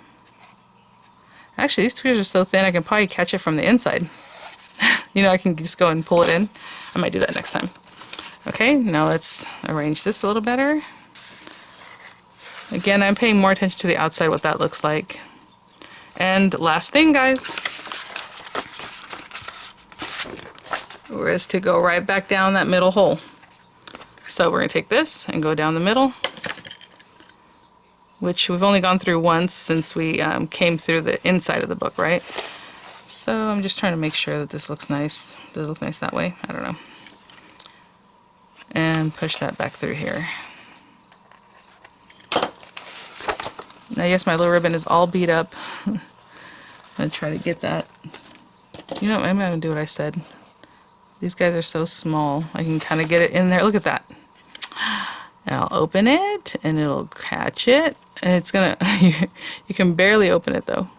Actually, these tweezers are so thin I can probably catch it from the inside. You know, I can just go and pull it in. I might do that next time. Okay, now let's arrange this a little better. Again, I'm paying more attention to the outside, what that looks like. And last thing, guys, is to go right back down that middle hole. So we're going to take this and go down the middle, which we've only gone through once since we came through the inside of the book, right? So I'm just trying to make sure that this looks nice. Does it look nice that way? I don't know. And push that back through here. Now, yes, my little ribbon is all beat up. I'm going to try to get that. You know, I'm going to do what I said. These guys are so small. I can kind of get it in there. Look at that. And I'll open it, and it'll catch it. And it's gonna, you can barely open it though.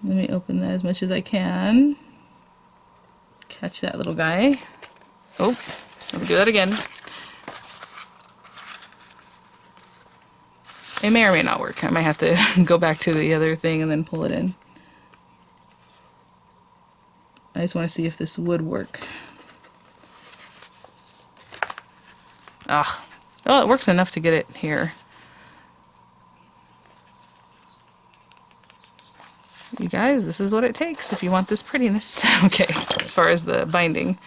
Let me open that as much as I can. Catch that little guy. Oh, let me do that again. It may or may not work. I might have to go back to the other thing and then pull it in. I just want to see if this would work. Ah, oh, it works enough to get it here. You guys, this is what it takes if you want this prettiness. Okay, as far as the binding.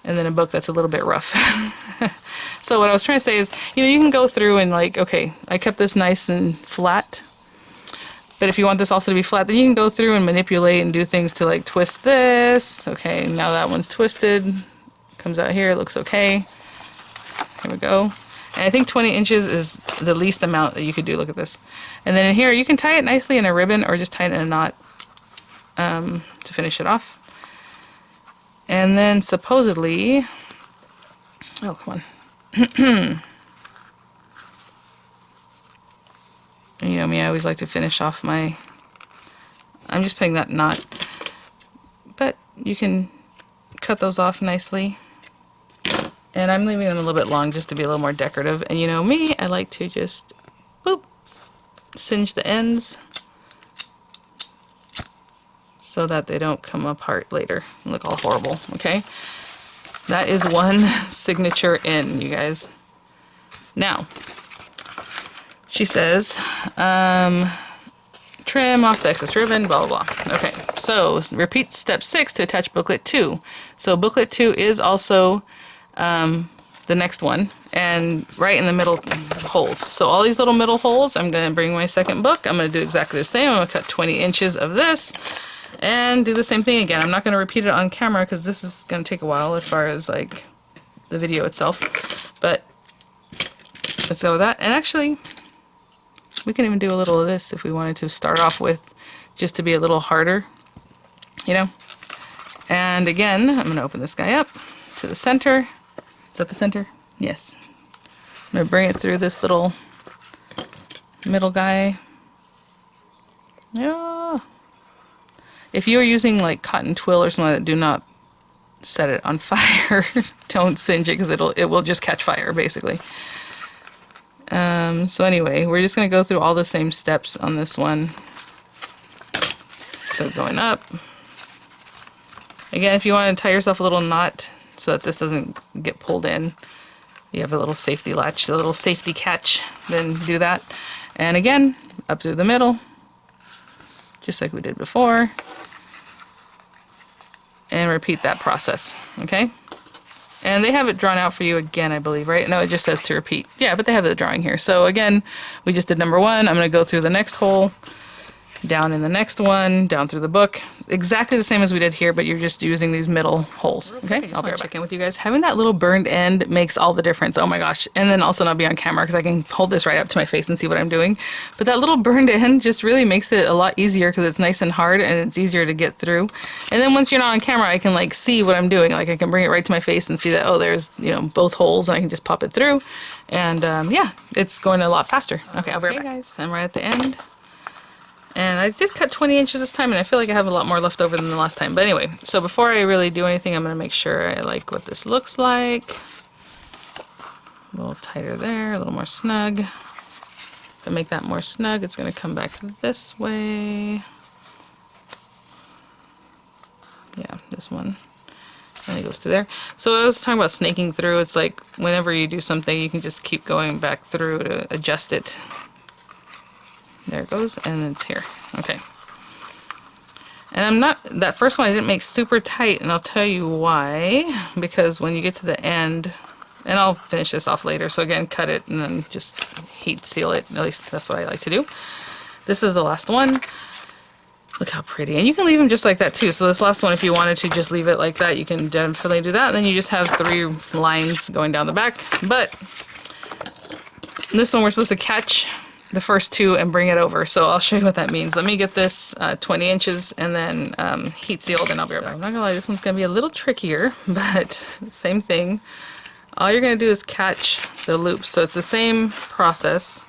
And then a book that's a little bit rough. So what I was trying to say is, you know, you can go through and like, okay, I kept this nice and flat. But if you want this also to be flat, then you can go through and manipulate and do things to like twist this. Okay, now that one's twisted. Comes out here, it looks okay. Here we go. And I think 20 inches is the least amount that you could do. Look at this. And then in here, you can tie it nicely in a ribbon or just tie it in a knot to finish it off. And then supposedly, oh, come on. You know me, I always like to finish off my, I'm just putting that knot, but you can cut those off nicely. And I'm leaving them a little bit long just to be a little more decorative. And you know me, I like to just, boop, singe the ends so that they don't come apart later and look all horrible, okay? That is one signature in, you guys. Now, she says, trim off the excess ribbon, blah, blah, blah. Okay, so repeat step 6 to attach booklet 2. So booklet 2 is also the next one, and right in the middle holes. So all these little middle holes, I'm going to bring my second book. I'm going to do exactly the same. I'm going to cut 20 inches of this and do the same thing again. I'm not going to repeat it on camera because this is going to take a while as far as like the video itself. But let's go with that. And actually, we can even do a little of this if we wanted to start off with, just to be a little harder, you know. And again, I'm going to open this guy up to the center. Is that the center? Yes. I'm going to bring it through this little middle guy. Yeah. If you are using like cotton twill or something like that, do not set it on fire. Don't singe it because it will just catch fire basically. So anyway, we're just going to go through all the same steps on this one. So going up. Again, if you want to tie yourself a little knot so that this doesn't get pulled in, you have a little safety latch, a little safety catch, then do that. And again, up through the middle, just like we did before. And repeat that process, okay? And they have it drawn out for you again, I believe, right? No, it just says to repeat. Yeah, but they have the drawing here. So again, we just did number 1. I'm going to go through the next hole, down in the next one, down through the book. Exactly the same as we did here, but you're just using these middle holes. Okay, I'll be right back in with you guys. Having that little burned end makes all the difference. Oh my gosh. And then also not be on camera because I can hold this right up to my face and see what I'm doing. But that little burned end just really makes it a lot easier because it's nice and hard and it's easier to get through. And then once you're not on camera, I can like see what I'm doing. Like I can bring it right to my face and see that, oh, there's, you know, both holes, and I can just pop it through. And yeah, it's going a lot faster. Okay, I'll be right back. Guys, I'm right at the end. And I did cut 20 inches this time, and I feel like I have a lot more left over than the last time. But anyway, so before I really do anything, I'm going to make sure I like what this looks like. A little tighter there, a little more snug. To make that more snug, it's going to come back this way. Yeah, this one. And it goes through there. So I was talking about snaking through. It's like whenever you do something, you can just keep going back through to adjust it. There it goes, and it's here. Okay. And I'm not, that first one I didn't make super tight, and I'll tell you why. Because when you get to the end, and I'll finish this off later, so again, cut it and then just heat seal it. At least that's what I like to do. This is the last one. Look how pretty. And you can leave them just like that too. So this last one, if you wanted to just leave it like that, you can definitely do that. And then you just have 3 lines going down the back. But this one we're supposed to catch the first 2 and bring it over. So I'll show you what that means. Let me get this 20 inches and then heat sealed, and I'll be right back. I'm not gonna lie, this one's gonna be a little trickier, but same thing. All you're gonna do is catch the loops. So it's the same process,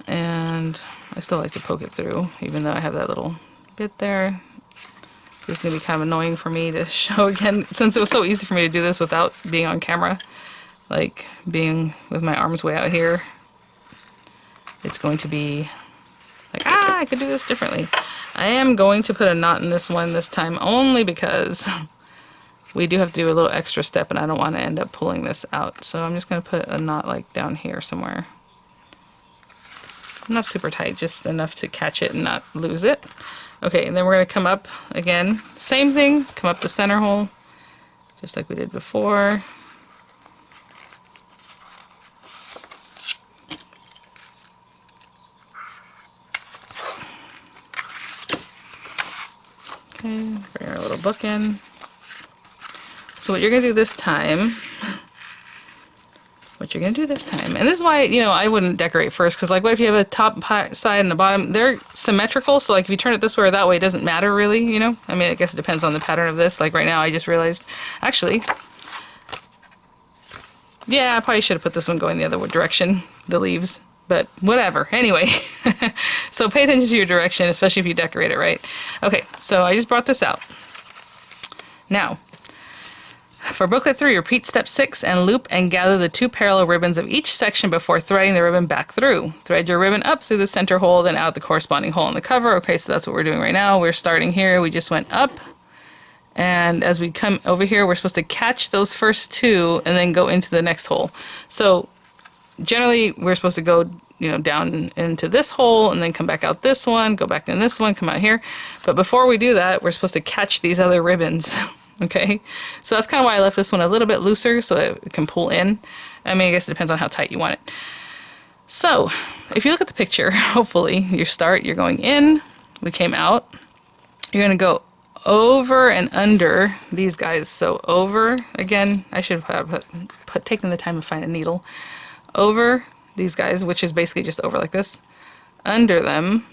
and I still like to poke it through, even though I have that little bit there. It's gonna be kind of annoying for me to show again, since it was so easy for me to do this without being on camera, like being with my arms way out here. It's going to be like, I could do this differently. I am going to put a knot in this one this time only because we do have to do a little extra step and I don't want to end up pulling this out. So I'm just going to put a knot like down here somewhere. Not super tight, just enough to catch it and not lose it. Okay, and then we're going to come up again. Same thing, come up the center hole, just like we did before. Okay, bring our little book in. So what you're going to do this time, and this is why, you know, I wouldn't decorate first, because like what if you have a top side and a bottom? They're symmetrical, so like if you turn it this way or that way, it doesn't matter really, you know? I mean, I guess it depends on the pattern of this. Like right now, I just realized, actually, yeah, I probably should have put this one going the other direction, the leaves. But whatever. Anyway, so pay attention to your direction, especially if you decorate it right. Okay, so I just brought this out. Now, for booklet 3, repeat step 6 and loop and gather the 2 parallel ribbons of each section before threading the ribbon back through. Thread your ribbon up through the center hole, then out the corresponding hole in the cover. Okay, so that's what we're doing right now. We're starting here. We just went up. And as we come over here, we're supposed to catch those first 2 and then go into the next hole. So generally, we're supposed to go, you know, down into this hole and then come back out this one, go back in this one, come out here. But before we do that, we're supposed to catch these other ribbons, okay? So that's kind of why I left this one a little bit looser so that it can pull in. I mean, I guess it depends on how tight you want it. So, if you look at the picture, hopefully, you're going in, we came out, you're going to go over and under these guys. So over, again, I should have taken the time to find a needle. Over these guys, which is basically just over like this, under them.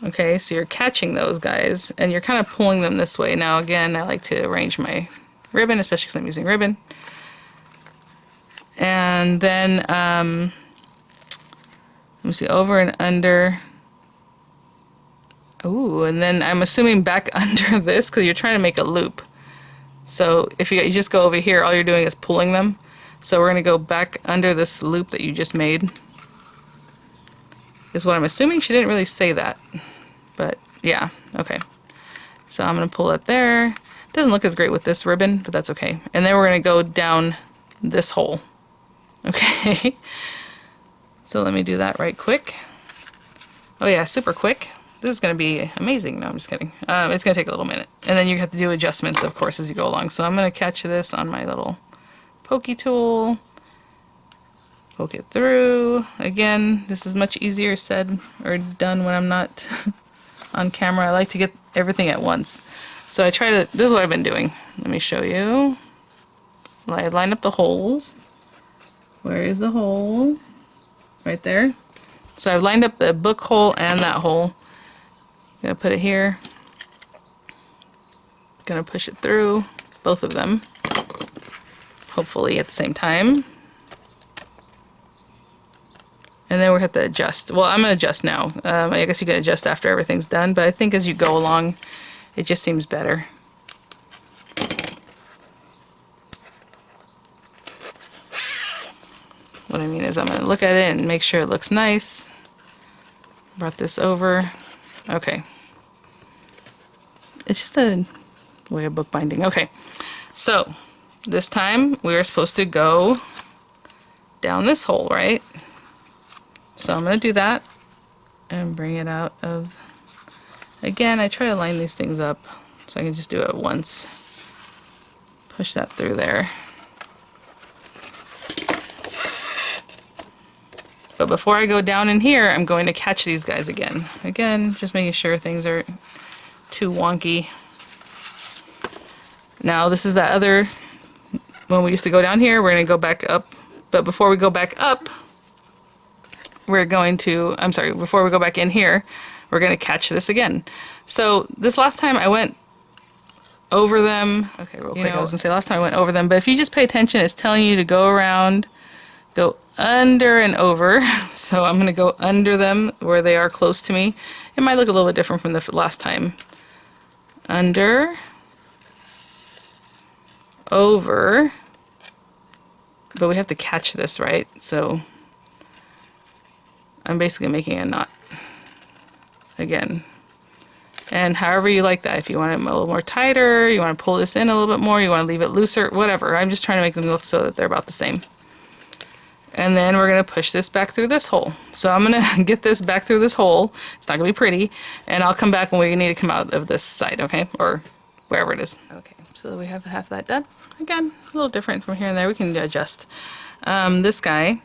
Okay, so you're catching those guys and you're kind of pulling them this way. Now again, I like to arrange my ribbon, especially because I'm using ribbon. And then let me see, over and under Ooh, and then I'm assuming back under this because you're trying to make a loop. So if you just go over here, all you're doing is pulling them. So we're going to go back under this loop that you just made. Is what I'm assuming. She didn't really say that. But yeah, okay. So I'm going to pull it there. Doesn't look as great with this ribbon, but that's okay. And then we're going to go down this hole. Okay. So let me do that right quick. Oh yeah, super quick. This is going to be amazing. No, I'm just kidding. It's going to take a little minute. And then you have to do adjustments, of course, as you go along. So I'm going to catch this on my little pokey tool. Poke it through. Again, this is much easier said or done when I'm not on camera. I like to get everything at once. So I try to, this is what I've been doing. Let me show you. I line up the holes. Where is the hole? Right there. So I've lined up the book hole and that hole. Gonna put it here. Gonna push it through, both of them. Hopefully at the same time. And then we have to adjust. Well, I'm gonna adjust now. I guess you can adjust after everything's done, but I think as you go along, it just seems better. What I mean is I'm gonna look at it and make sure it looks nice. Brought this over. Okay. It's just a way of bookbinding. Okay. So this time we are supposed to go down this hole, right? So I'm going to do that and bring it out of, again, I try to line these things up so I can just do it once. Push that through there. But before I go down in here, I'm going to catch these guys again. Again, just making sure things are too wonky. Now this is that other, when we used to go down here, we're going to go back up. But before we go back up, we're going to, I'm sorry, before we go back in here, we're going to catch this again. So this last time I went over them. Okay, real quick, I was going to say last time I went over them, but if you just pay attention, it's telling you to go around, go under and over. So I'm going to go under them where they are close to me. It might look a little bit different from the last time. Under, over, but we have to catch this, right? So I'm basically making a knot again. And however you like that, if you want it a little more tighter, you want to pull this in a little bit more, you want to leave it looser, whatever. I'm just trying to make them look so that they're about the same. And then we're going to push this back through this hole. So I'm going to get this back through this hole. It's not going to be pretty. And I'll come back when we need to come out of this side, okay? Or wherever it is. Okay, so we have half that done. Again, a little different from here and there. We can adjust. This guy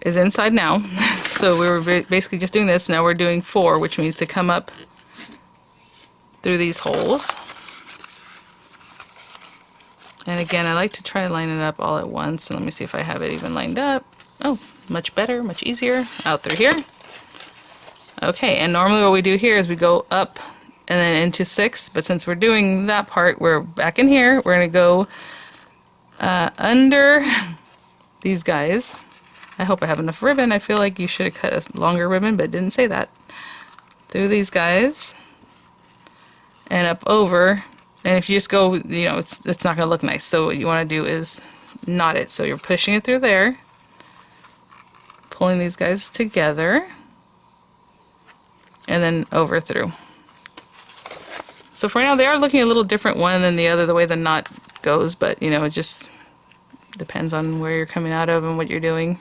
is inside now. So we were basically just doing this. Now we're doing 4, which means to come up through these holes. And again, I like to try to line it up all at once. And let me see if I have it even lined up. Oh, much better, much easier. Out through here. Okay, and normally what we do here is we go up and then into 6. But since we're doing that part, we're back in here. We're going to go under these guys. I hope I have enough ribbon. I feel like you should have cut a longer ribbon, but it didn't say that. Through these guys. And up over. And if you just go, you know, it's not going to look nice. So what you want to do is knot it. So you're pushing it through there. Pulling these guys together. And then over through. So for now, they are looking a little different one than the other, the way the knot goes. But, you know, it just depends on where you're coming out of and what you're doing.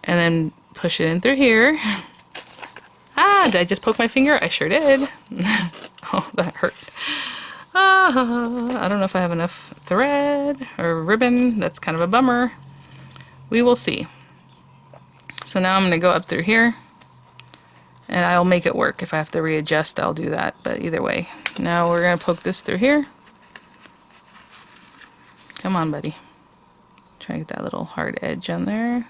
And then push it in through here. Ah, did I just poke my finger? I sure did. Oh, that hurt. I don't know if I have enough thread or ribbon. That's kind of a bummer. We will see. So now I'm going to go up through here. And I'll make it work. If I have to readjust, I'll do that. But either way. Now we're going to poke this through here. Come on, buddy. Try to get that little hard edge on there.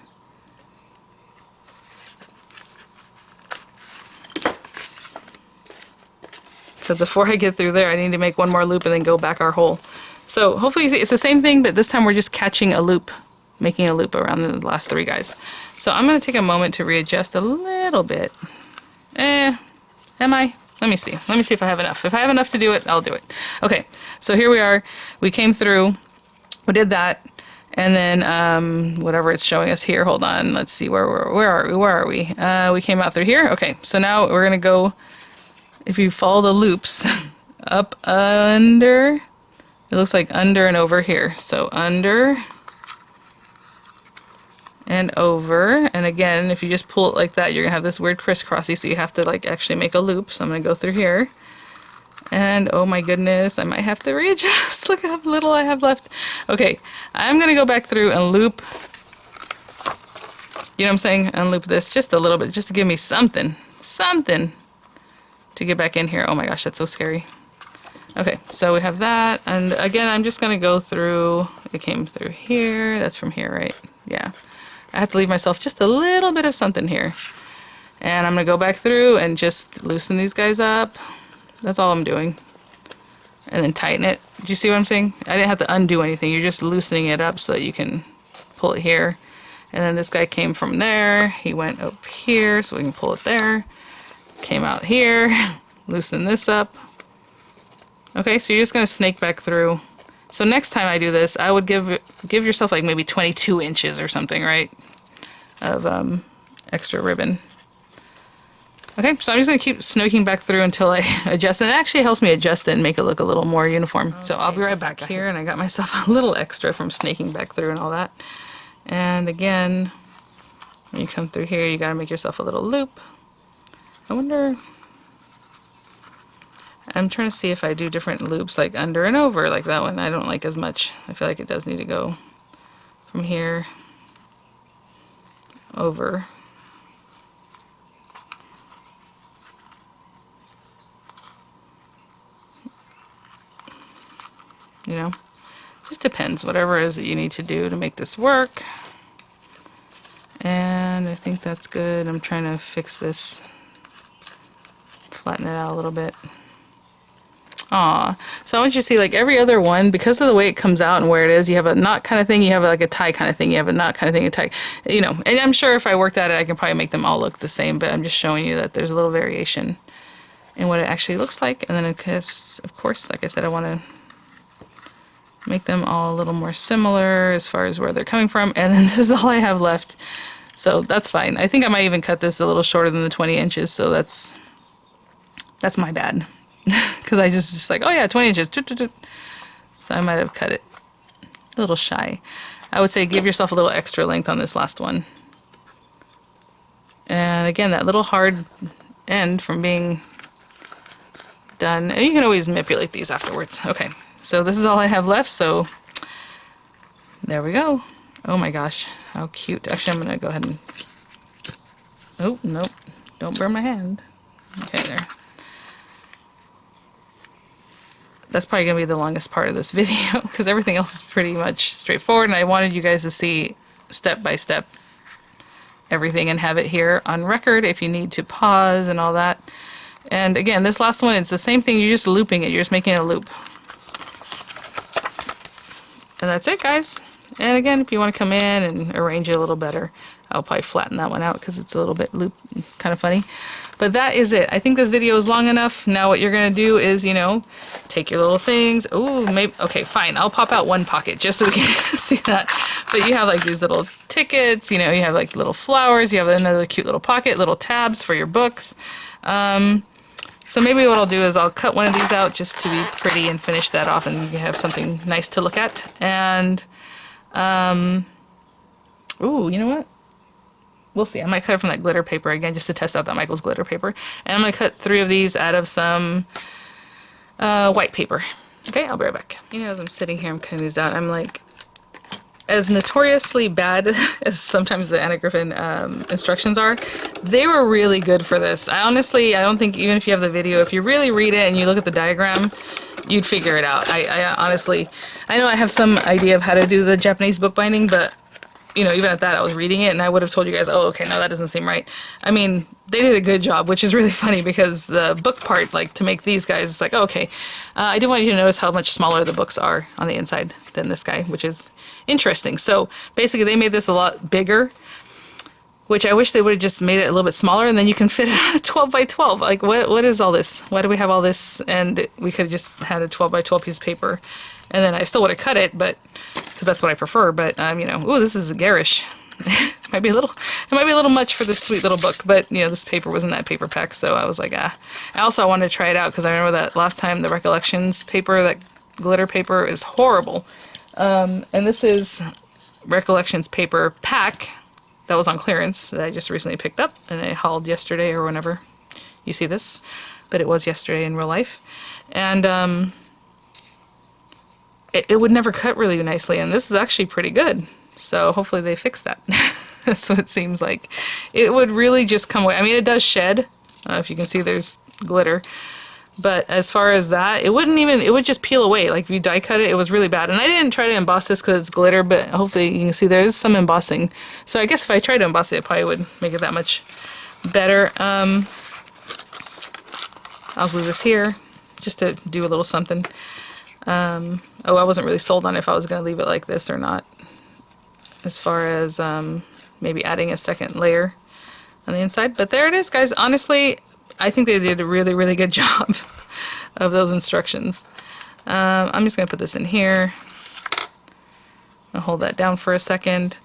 So before I get through there, I need to make one more loop and then go back our hole. So hopefully it's the same thing, but this time we're just catching a loop, making a loop around the last 3 guys. So I'm going to take a moment to readjust a little bit. Am I? Let me see. Let me see if I have enough. If I have enough to do it, I'll do it. Okay, so here we are. We came through. We did that. And then whatever it's showing us here. Hold on. Let's see. Where are we? We came out through here. Okay, so now we're going to go, if you follow the loops, up, under. It looks like under and over here. So under and over, and again, if you just pull it like that, you're gonna have this weird crisscrossy, so you have to like actually make a loop. So I'm gonna go through here, and oh my goodness, I might have to readjust. Look how little I have left. Okay, I'm gonna go back through and loop, you know what I'm saying, unloop this just a little bit, just to give me something to get back in here. Oh my gosh, that's so scary. Okay, so we have that, and again, I'm just gonna go through, it came through here, that's from here, right? Yeah. I have to leave myself just a little bit of something here. And I'm going to go back through and just loosen these guys up. That's all I'm doing. And then tighten it. Do you see what I'm saying? I didn't have to undo anything. You're just loosening it up so that you can pull it here. And then this guy came from there. He went up here so we can pull it there. Came out here. Loosen this up. Okay, so you're just going to snake back through. So next time I do this, I would give yourself like maybe 22 inches or something, right? Of extra ribbon. Okay, so I'm just going to keep snaking back through until I adjust. And it actually helps me adjust it and make it look a little more uniform. Okay. So I'll be right back here, and I got myself a little extra from snaking back through and all that. And again, when you come through here, you got to make yourself a little loop. I wonder... I'm trying to see if I do different loops, like under and over, like that one I don't like as much. I feel like it does need to go from here over. You know, just depends, whatever it is that you need to do to make this work. And I think that's good. I'm trying to fix this, flatten it out a little bit. Aw, so I want you to see, like every other one, because of the way it comes out and where it is, you have a knot kind of thing, you have like a tie kind of thing, you have a knot kind of thing, a tie, you know, and I'm sure if I worked at it, I can probably make them all look the same, but I'm just showing you that there's a little variation in what it actually looks like. And then of course, like I said, I want to make them all a little more similar as far as where they're coming from, and then this is all I have left, so that's fine. I think I might even cut this a little shorter than the 20 inches, so that's my bad. Because I just like, oh yeah, 20 inches. So I might have cut it a little shy. I would say give yourself a little extra length on this last one. And again, that little hard end from being done. And you can always manipulate these afterwards. Okay, so this is all I have left, so there we go. Oh my gosh, how cute. Actually, I'm going to go ahead and... Oh, nope. Don't burn my hand. Okay, there. That's probably going to be the longest part of this video because everything else is pretty much straightforward, and I wanted you guys to see step by step everything and have it here on record if you need to pause and all that. And again, this last one, it's the same thing. You're just looping it. You're just making a loop. And that's it, guys. And again, if you want to come in and arrange it a little better, I'll probably flatten that one out because it's a little bit kind of funny. But that is it. I think this video is long enough. Now what you're going to do is, you know, take your little things. Ooh, maybe, okay, fine. I'll pop out one pocket just so we can see that. But you have like these little tickets, you know, you have like little flowers, you have another cute little pocket, little tabs for your books. So maybe what I'll do is I'll cut one of these out just to be pretty and finish that off, and you have something nice to look at. And, ooh, you know what? We'll see. I might cut it from that glitter paper again just to test out that Michael's glitter paper. And I'm going to cut 3 of these out of some white paper. Okay, I'll be right back. You know, as I'm sitting here, I'm cutting these out. I'm like, as notoriously bad as sometimes the Anna Griffin instructions are, they were really good for this. I don't think even if you have the video, if you really read it and you look at the diagram, you'd figure it out. I honestly, I know I have some idea of how to do the Japanese bookbinding, but you know, even at that, I was reading it and I would have told you guys, oh, okay, no, that doesn't seem right. I mean, they did a good job, which is really funny because the book part, like to make these guys, it's like, oh, okay. I did want you to notice how much smaller the books are on the inside than this guy, which is interesting. So basically they made this a lot bigger which I wish they would have just made it a little bit smaller, and then you can fit it on a 12 by 12. Like, what is all this? Why do we have all this? And we could have just had a 12 by 12 piece of paper, and then I still would have cut it, but because that's what I prefer. But you know, ooh, this is garish. It might be a little much for this sweet little book, but you know, this paper was in that paper pack, so I was like, ah. I wanted to try it out because I remember that last time the Recollections paper, that glitter paper, is horrible. And this is Recollections paper pack that was on clearance that I just recently picked up and I hauled yesterday or whenever you see this, but it was yesterday in real life. And it would never cut really nicely, and this is actually pretty good. So hopefully they fix that. That's what it seems like. It would really just come away. I mean, it does shed. If you can see, there's glitter. But as far as that, it would just peel away. Like if you die cut it, it was really bad. And I didn't try to emboss this because it's glitter, but hopefully you can see there's some embossing. So I guess if I tried to emboss it, it probably would make it that much better. I'll glue this here just to do a little something. I wasn't really sold on if I was going to leave it like this or not, as far as maybe adding a second layer on the inside. But there it is, guys. Honestly, I think they did a really, really good job of those instructions. I'm just going to put this in here. I'll hold that down for a second.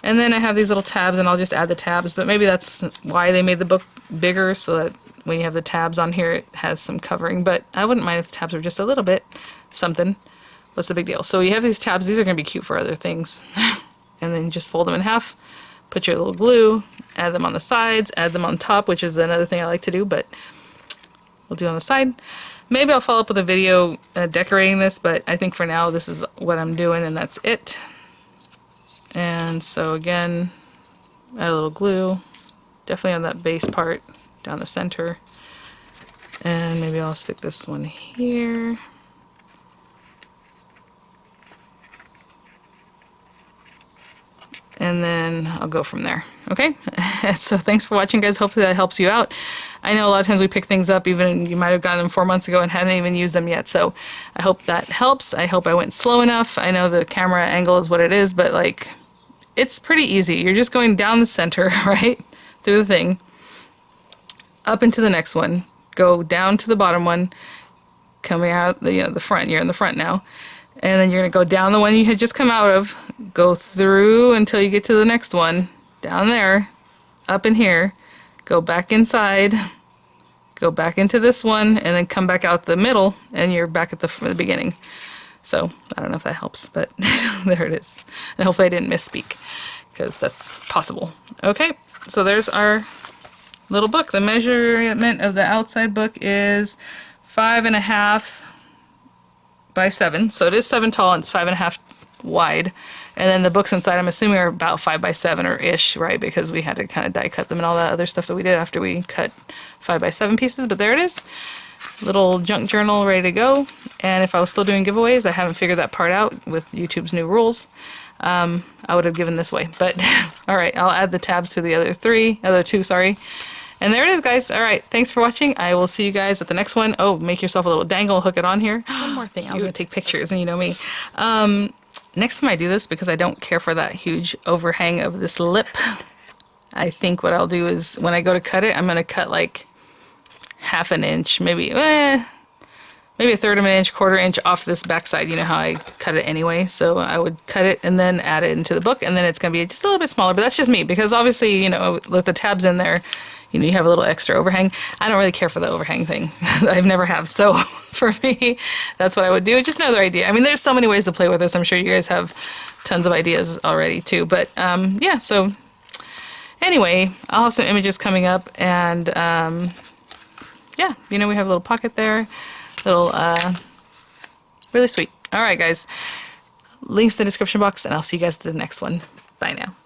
And then I have these little tabs, and I'll just add the tabs. But maybe that's why they made the book bigger, so that when you have the tabs on here, it has some covering. But I wouldn't mind if the tabs were just a little bit something. What's the big deal? So you have these tabs. These are going to be cute for other things. And then just fold them in half, put your little glue, add them on the sides, add them on top, which is another thing I like to do, but we'll do on the side. Maybe I'll follow up with a video decorating this, but I think for now this is what I'm doing, and that's it. And so again, add a little glue, definitely on that base part, down the center. And maybe I'll stick this one here. And then I'll go from there. Okay? So thanks for watching, guys. Hopefully that helps you out. I know a lot of times we pick things up, even you might have gotten them 4 months ago and hadn't even used them yet. So I hope that helps. I hope I went slow enough. I know the camera angle is what it is, but like, it's pretty easy. You're just going down the center, right? Through the thing, up into the next one, go down to the bottom one, coming out, the front. You're in the front now. And then you're going to go down the one you had just come out of, go through until you get to the next one, down there, up in here, go back inside, go back into this one, and then come back out the middle, and you're back at the beginning. So, I don't know if that helps, but there it is. And hopefully I didn't misspeak, because that's possible. Okay, so there's our little book. The measurement of the outside book is 5.5 by 7, so it is 7 tall and it's 5.5 wide, and then the books inside I'm assuming are about 5 by 7 or ish, right, because we had to kind of die cut them and all that other stuff that we did after we cut 5 by 7 pieces. But there it is, little junk journal ready to go. And if I was still doing giveaways, I haven't figured that part out with YouTube's new rules, I would have given this way, but all right, I'll add the tabs to the other two, sorry. And there it is, guys. All right, thanks for watching. I will see you guys at the next one. Oh, make yourself a little dangle, hook it on here. One more thing. I was going to take pictures, and you know me. Next time I do this, because I don't care for that huge overhang of this lip, I think what I'll do is when I go to cut it, I'm going to cut like 1/2 inch, maybe a 1/3 of an inch, 1/4 inch off this backside. You know how I cut it anyway. So I would cut it and then add it into the book, and then it's going to be just a little bit smaller. But that's just me, because obviously, you know, with the tabs in there, you know, you have a little extra overhang. I don't really care for the overhang thing. I've never have. So for me, that's what I would do. Just another idea. I mean, there's so many ways to play with this. I'm sure you guys have tons of ideas already too. But yeah, so anyway, I'll have some images coming up. And yeah, you know, we have a little pocket there. Little, really sweet. All right, guys. Links in the description box, and I'll see you guys at the next one. Bye now.